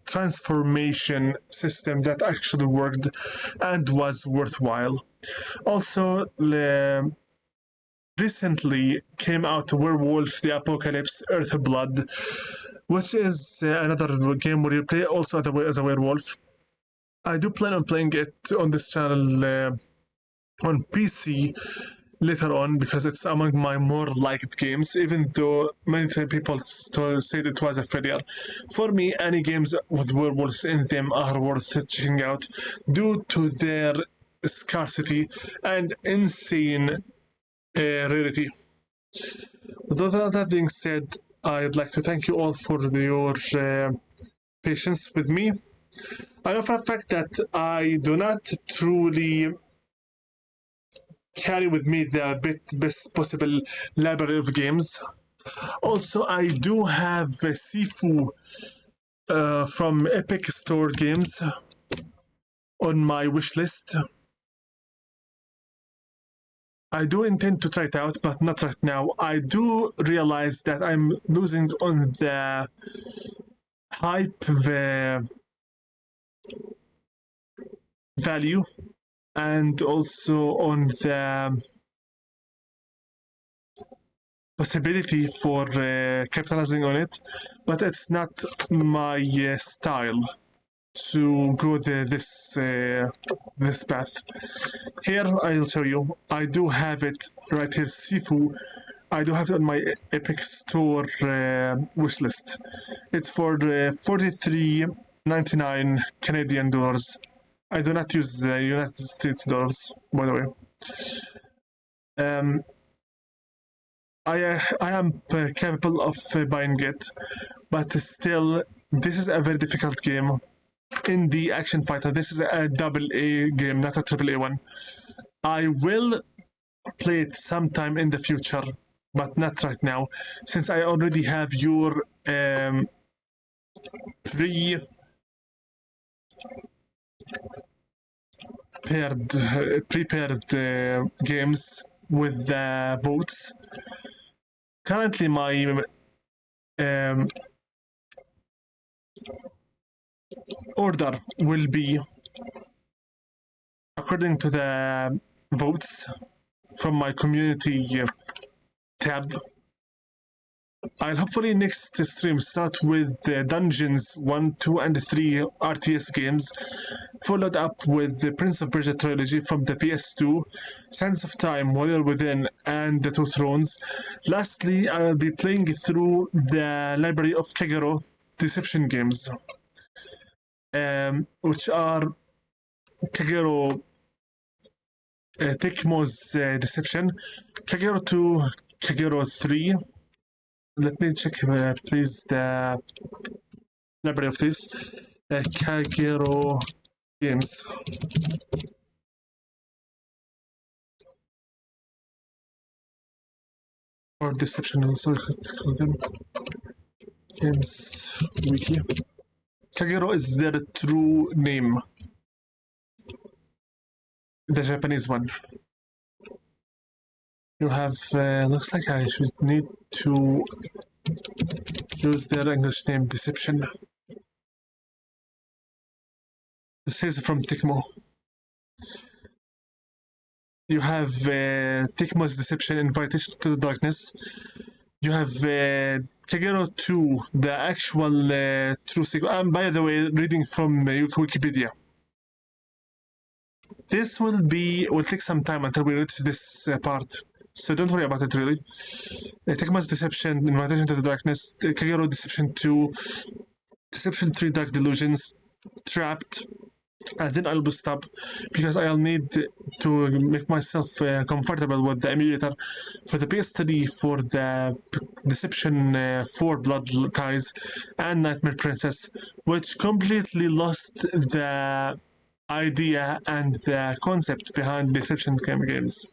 transformation system that actually worked and was worthwhile. Also, recently came out Werewolf the Apocalypse Earthblood, which is another game where you play also as a werewolf. I do plan on playing it on this channel on PC later on, because it's among my more liked games, even though many people said it was a failure. For me, any games with werewolves in them are worth checking out due to their scarcity and insane rarity. With all that being said, I'd like to thank you all for your patience with me. I know for a fact that I do not truly carry with me the best possible library of games. Also, I do have Sifu from Epic Store Games on my wish list. I do intend to try it out, but not right now. I do realize that I'm losing on the hype value and also on the possibility for capitalizing on it, but it's not my style. to go this path. Here I'll show you. I do have it right here, Sifu. I do have it on my Epic Store wish list. It's for $43.99 Canadian dollars. I do not use the United States dollars, by the way. I am capable of buying it, but still, this is a very difficult game. In the action fighter, this is a AA game, not a AAA one. I will play it sometime in the future, but not right now, since I already have your prepared games with the votes. Currently, my order will be according to the votes from my community tab. I'll hopefully next stream start with the Dungeons 1, 2, and 3 RTS games, followed up with the Prince of Persia trilogy from the PS2, Sands of Time, Warrior Within, and the Two Thrones. Lastly, I will be playing through the library of Kagero Deception games, which are Kagero Tecmo's Deception, Kagero 2, Kagero 3. Let me check, please, the library of this. Kagero games. Or Deception, also, let's call them. Games Wiki. Kagero is their true name. The Japanese one. You have, looks like I should need to use their English name, Deception. This is from Tecmo. You have Tecmo's Deception, Invitation to the Darkness. You have Kagero 2, the actual true sequel. I'm, by the way, reading from Wikipedia. This will take some time until we reach this part. So don't worry about it, really. Tecmo's Deception, Invitation to the Darkness, Kagero Deception 2, Deception 3 Dark Delusions, Trapped, and then I'll stop because I'll need to make myself comfortable with the emulator for the PS3 for the Deception 4 Blood Ties and Nightmare Princess, which completely lost the idea and the concept behind Deception games.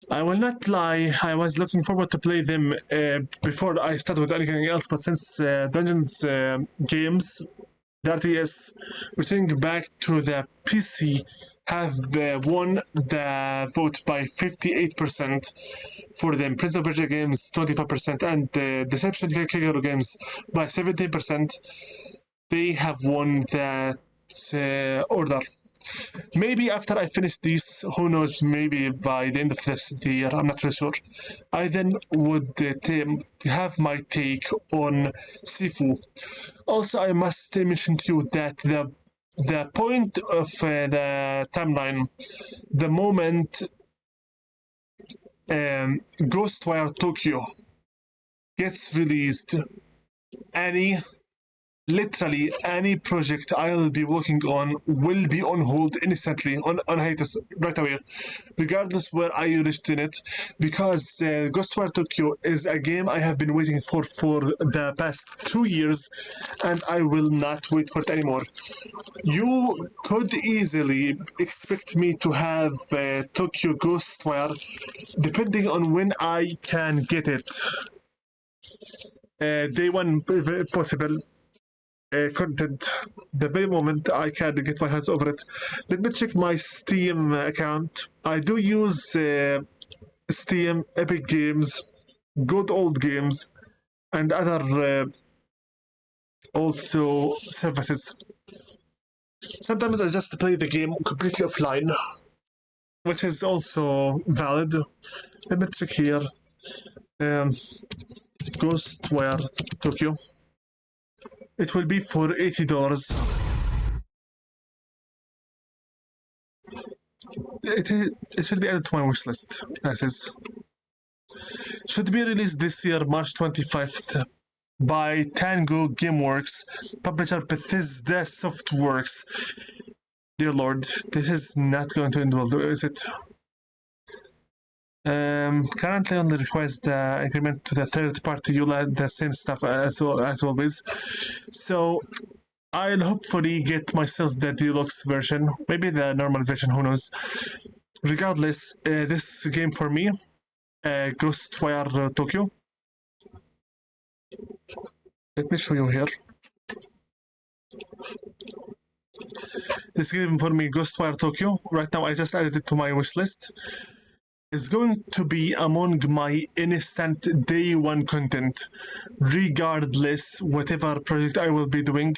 I will not lie, I was looking forward to play them before I start with anything else, but since Dungeons games, the RTS, returning back to the PC, have won the vote by 58% for them. Prince of Persia games, 25%, and the Deception Kagero games by 17%. They have won that order. Maybe after I finish these, who knows, maybe by the end of the year, I'm not really sure, I then would have my take on Sifu. Also, I must mention to you that the point of the timeline, the moment Ghostwire Tokyo gets released, literally any project I'll be working on will be on hold instantly, on hiatus right away, regardless where I reached in it, because Ghostwire Tokyo is a game I have been waiting for the past 2 years, and I will not wait for it anymore. You could easily expect me to have Tokyo Ghostwire, depending on when I can get it. Day one, if possible. Content the very moment I can get my hands over it. Let me check my Steam account. I do use Steam, Epic Games, Good Old Games, and other also services. Sometimes I just play the game completely offline, which is also valid. Let me check here. Ghostwire Tokyo. It will be for $80. It should be added to my wish list, as is. Should be released this year, March 25th, by Tango Gameworks, publisher Bethesda Softworks. Dear Lord, this is not going to end well, is it? Currently only requires the agreement to the third party. You'll add the same stuff as always. So I'll hopefully get myself the deluxe version, maybe the normal version, who knows. Regardless, this game for me, Ghostwire Tokyo. Let me show you here. This game for me, Ghostwire Tokyo. Right now, I just added it to my wish list. It's going to be among my instant day one content, regardless whatever project I will be doing,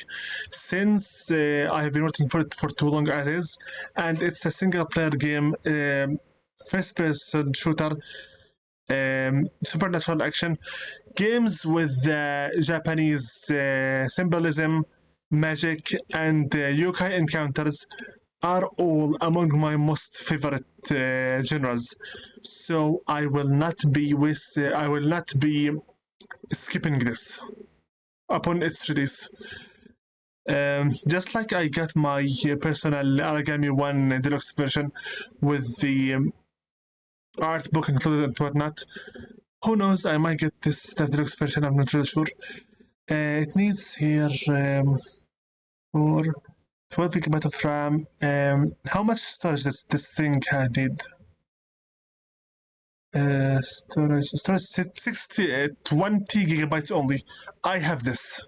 since I have been waiting for it for too long as is, and it's a single player game, first person shooter, supernatural action, games with Japanese symbolism, magic, and yokai encounters are all among my most favorite genres. So I will not be skipping this upon its release. Just like I got my personal Aragami 1 deluxe version with the art book included and whatnot. Who knows, I might get the deluxe version, I'm not really sure. It needs here for 12 GB of RAM. How much storage does this thing need? Storage 20 gigabytes only. I have this.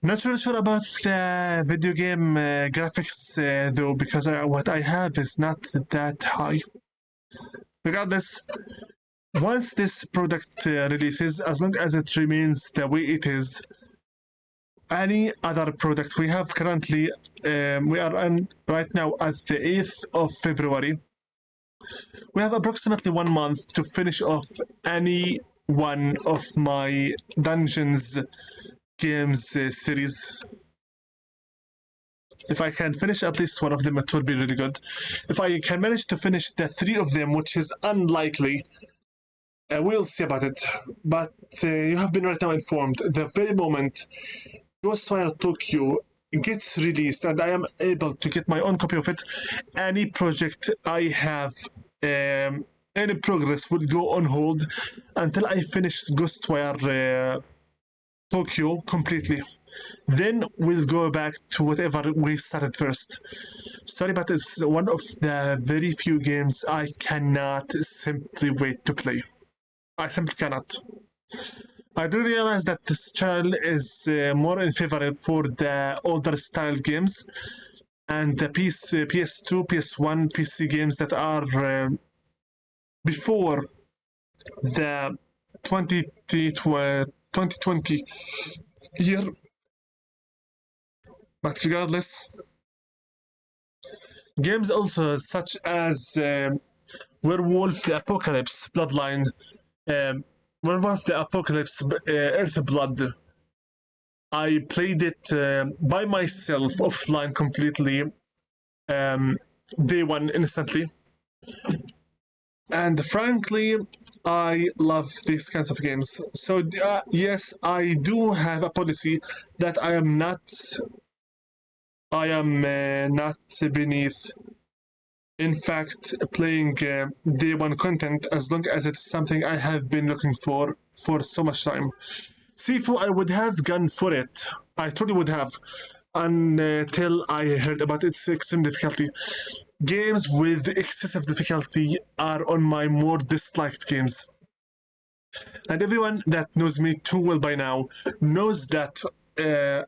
Not really sure about the video game graphics though, because what I have is not that high. Regardless, once this product releases, as long as it remains the way it is, any other product we have currently, we are right now at the 8th of February. We have approximately 1 month to finish off any one of my Dungeons games series. If I can finish at least one of them, it will be really good. If I can manage to finish the 3 of them, which is unlikely, we'll see about it. But you have been right now informed. The very moment Ghostwire Tokyo gets released and I am able to get my own copy of it, any project I have, any progress will go on hold until I finish Ghostwire Tokyo completely. Then we'll go back to whatever we started first. Sorry, but it's one of the very few games I cannot simply wait to play. I simply cannot. I do realize that this channel is more in favor for the older style games and the PS2, PS1, PC games that are before the 2020 year. But regardless, games also such as Werewolf the Apocalypse Bloodline, Werewolf the Apocalypse Earthblood. I played it by myself offline completely, day one instantly. And frankly, I love these kinds of games. So yes, I do have a policy that I am not beneath, in fact, playing day one content as long as it's something I have been looking for so much time. Sifu, I would have gone for it. I totally would have, until I heard about its extreme difficulty. Games with excessive difficulty are on my more disliked games. And everyone that knows me too well by now knows that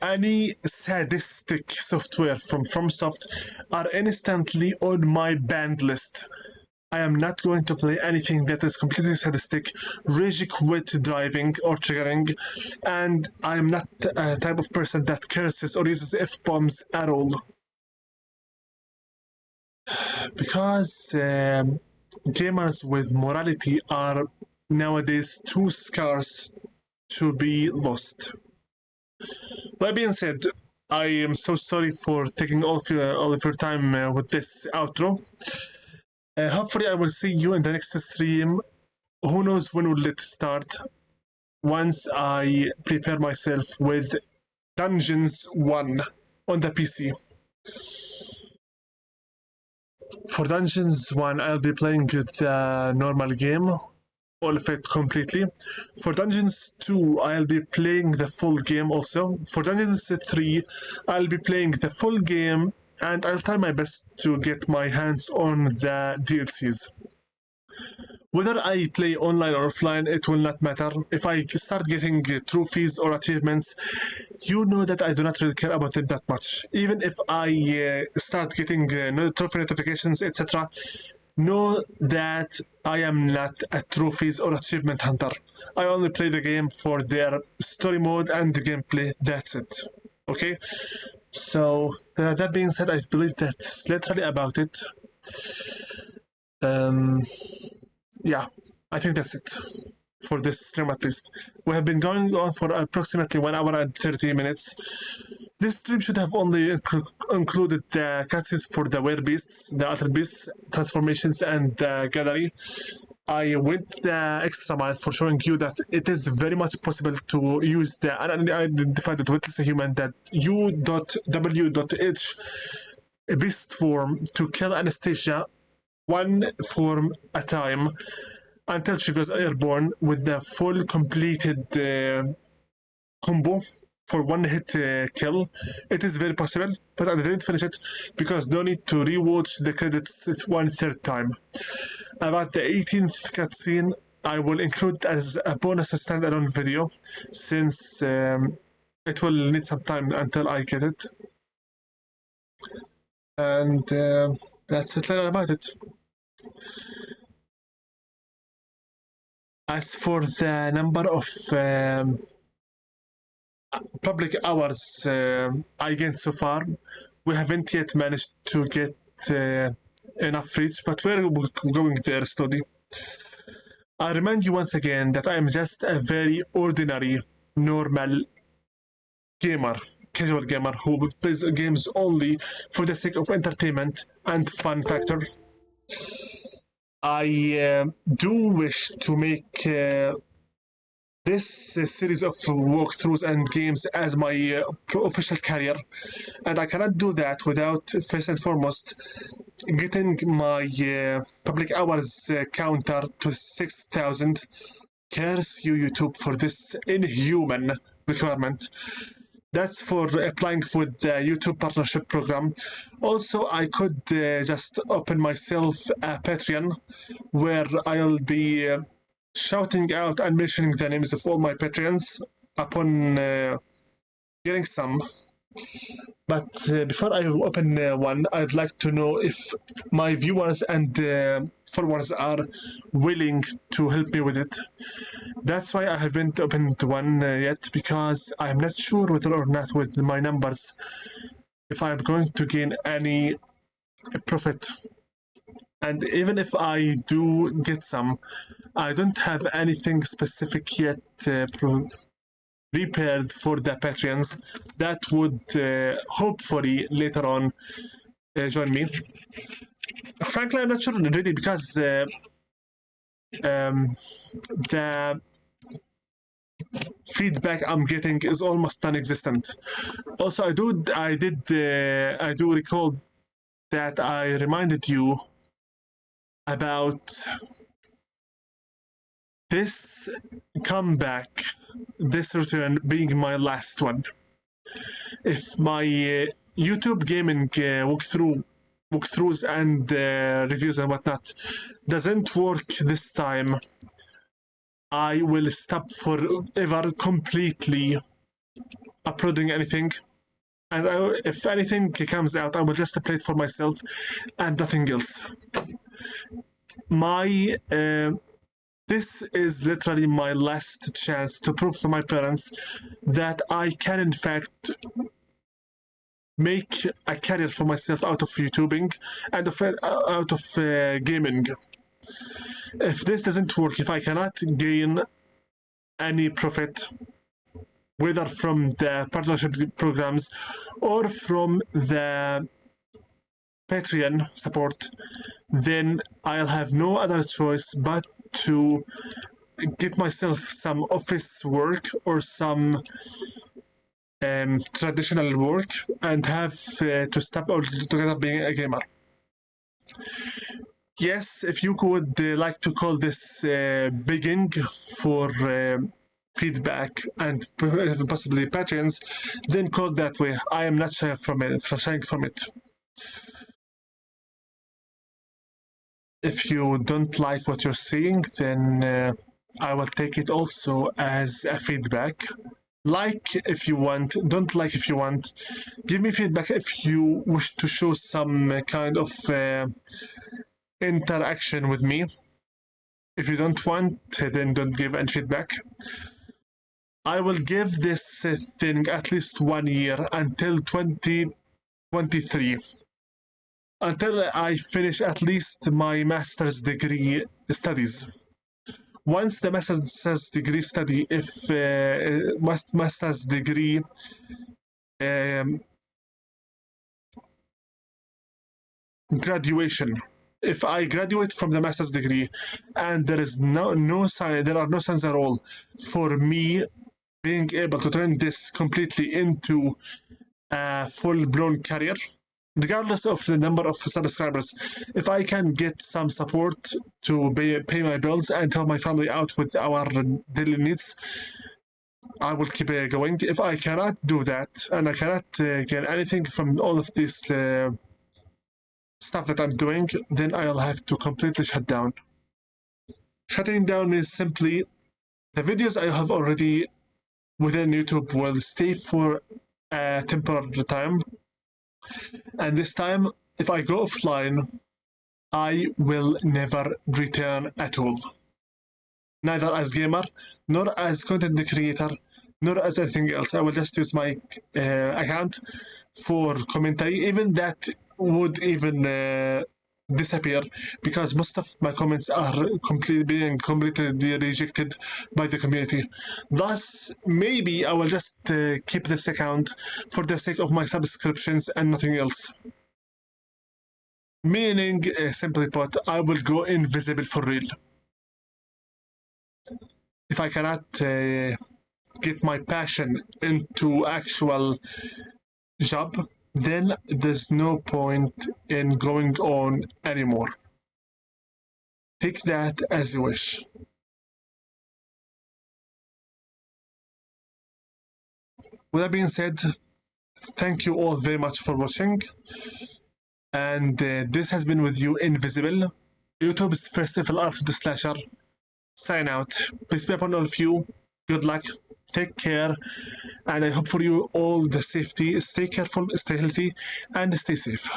any sadistic software from FromSoft are instantly on my banned list. I am not going to play anything that is completely sadistic, rage quit driving or triggering, and I am not the type of person that curses or uses F-bombs at all. Because gamers with morality are nowadays too scarce to be lost. That being said, I am so sorry for taking all of your time with this outro. Hopefully, I will see you in the next stream. Who knows when will it start? Once I prepare myself with Dungeons 1 on the PC. For Dungeons 1, I'll be playing the normal game, all of it completely. For Dungeons 2, I'll be playing the full game also. For Dungeons 3, I'll be playing the full game, and I'll try my best to get my hands on the DLCs. Whether I play online or offline, it will not matter. If I start getting trophies or achievements, you know that I do not really care about it that much. Even if I start getting trophy notifications, etc., know that I am not a trophies or achievement hunter. I only play the game for their story mode and the gameplay. That's it. Okay? So, that being said, I believe that's literally about it. Yeah, I think that's it for this stream at least. We have been going on for approximately 1 hour and 30 minutes. This stream should have only included the cutscenes for the Beasts, the Altered Beasts, transformations, and the gallery. I went the extra mile for showing you that it is very much possible to use the unidentified witless human, that U.W.H beast form to kill Anastasia one form at a time until she goes airborne with the full completed combo for one hit kill. It is very possible, but I didn't finish it because no need to rewatch the credits 1/3 time. About the 18th cutscene, I will include as a bonus standalone video since it will need some time until I get it. And that's it about it. As for the number of public hours I gained so far, we haven't yet managed to get enough reach, but we're going there slowly. I remind you once again that I am just a very ordinary, normal gamer, casual gamer who plays games only for the sake of entertainment and fun factor. I do wish to make this series of walkthroughs and games as my official career, and I cannot do that without first and foremost getting my public hours counter to 6,000. Curse you, YouTube, for this inhuman requirement. That's for applying for the YouTube partnership program. Also, I could just open myself a Patreon where I'll be shouting out and mentioning the names of all my Patreons upon getting some. But before I open one, I'd like to know if my viewers and followers are willing to help me with it. That's why I haven't opened one yet, because I'm not sure whether or not with my numbers if I'm going to gain any profit. And even if I do get some, I don't have anything specific yet prepared for the Patreons that would hopefully later on join me. Frankly, I'm not sure already, because the feedback I'm getting is almost non-existent. Also, I do recall that I reminded you about this comeback, this return being my last one. If my YouTube gaming walkthroughs and reviews and whatnot doesn't work this time, I will stop forever completely uploading anything. And if anything comes out, I will just play it for myself and nothing else. This is literally my last chance to prove to my parents that I can in fact make a career for myself out of YouTubing and out of gaming. If this doesn't work, if I cannot gain any profit, whether from the partnership programs or from the Patreon support, then I'll have no other choice but to get myself some office work or some traditional work and have to stop altogether being a gamer. Yes, if you would like to call this begging for feedback and possibly patrons, then call it that way. I am not shying from it. If you don't like what you're seeing, then I will take it also as a feedback. Like if you want, don't like if you want. Give me feedback if you wish to show some kind of interaction with me. If you don't want, then don't give any feedback. I will give this thing at least 1 year until 2023. Until I finish at least my master's degree studies. Once the master's degree study, if master's degree graduation, if I graduate from the master's degree and there is no sign, there are no signs at all for me being able to turn this completely into a full-blown career, regardless of the number of subscribers, if I can get some support to pay my bills and help my family out with our daily needs, I will keep going. If I cannot do that and I cannot get anything from all of this stuff that I'm doing, then I'll have to completely shut down. Shutting down means simply the videos I have already within YouTube will stay for a temporary time. And this time, if I go offline, I will never return at all. Neither as gamer, nor as content creator, nor as anything else. I will just use my account for commentary. Even that would even disappear because most of my comments are being completely rejected by the community. Thus, maybe I will just keep this account for the sake of my subscriptions and nothing else. Meaning, simply put, I will go invisible for real. If I cannot get my passion into actual job, then there's no point in going on anymore. Take that as you wish. With that being said, thank you all very much for watching. And this has been with you, Invisible, YouTube's first ever Altered Slasher. Sign out. Peace be upon all of you. Good luck. Take care. And I hope for you all the safety. Stay careful, stay healthy, and stay safe.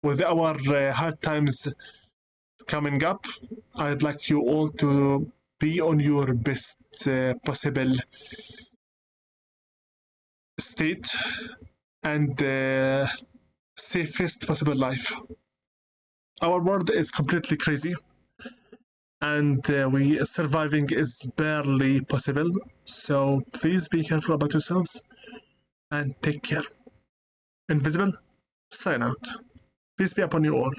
With our hard times coming up, I'd like you all to be on your best possible state and safest possible life. Our world is completely crazy, and surviving is barely possible. So please be careful about yourselves and take care. Invisible, sign out. Peace be upon you all.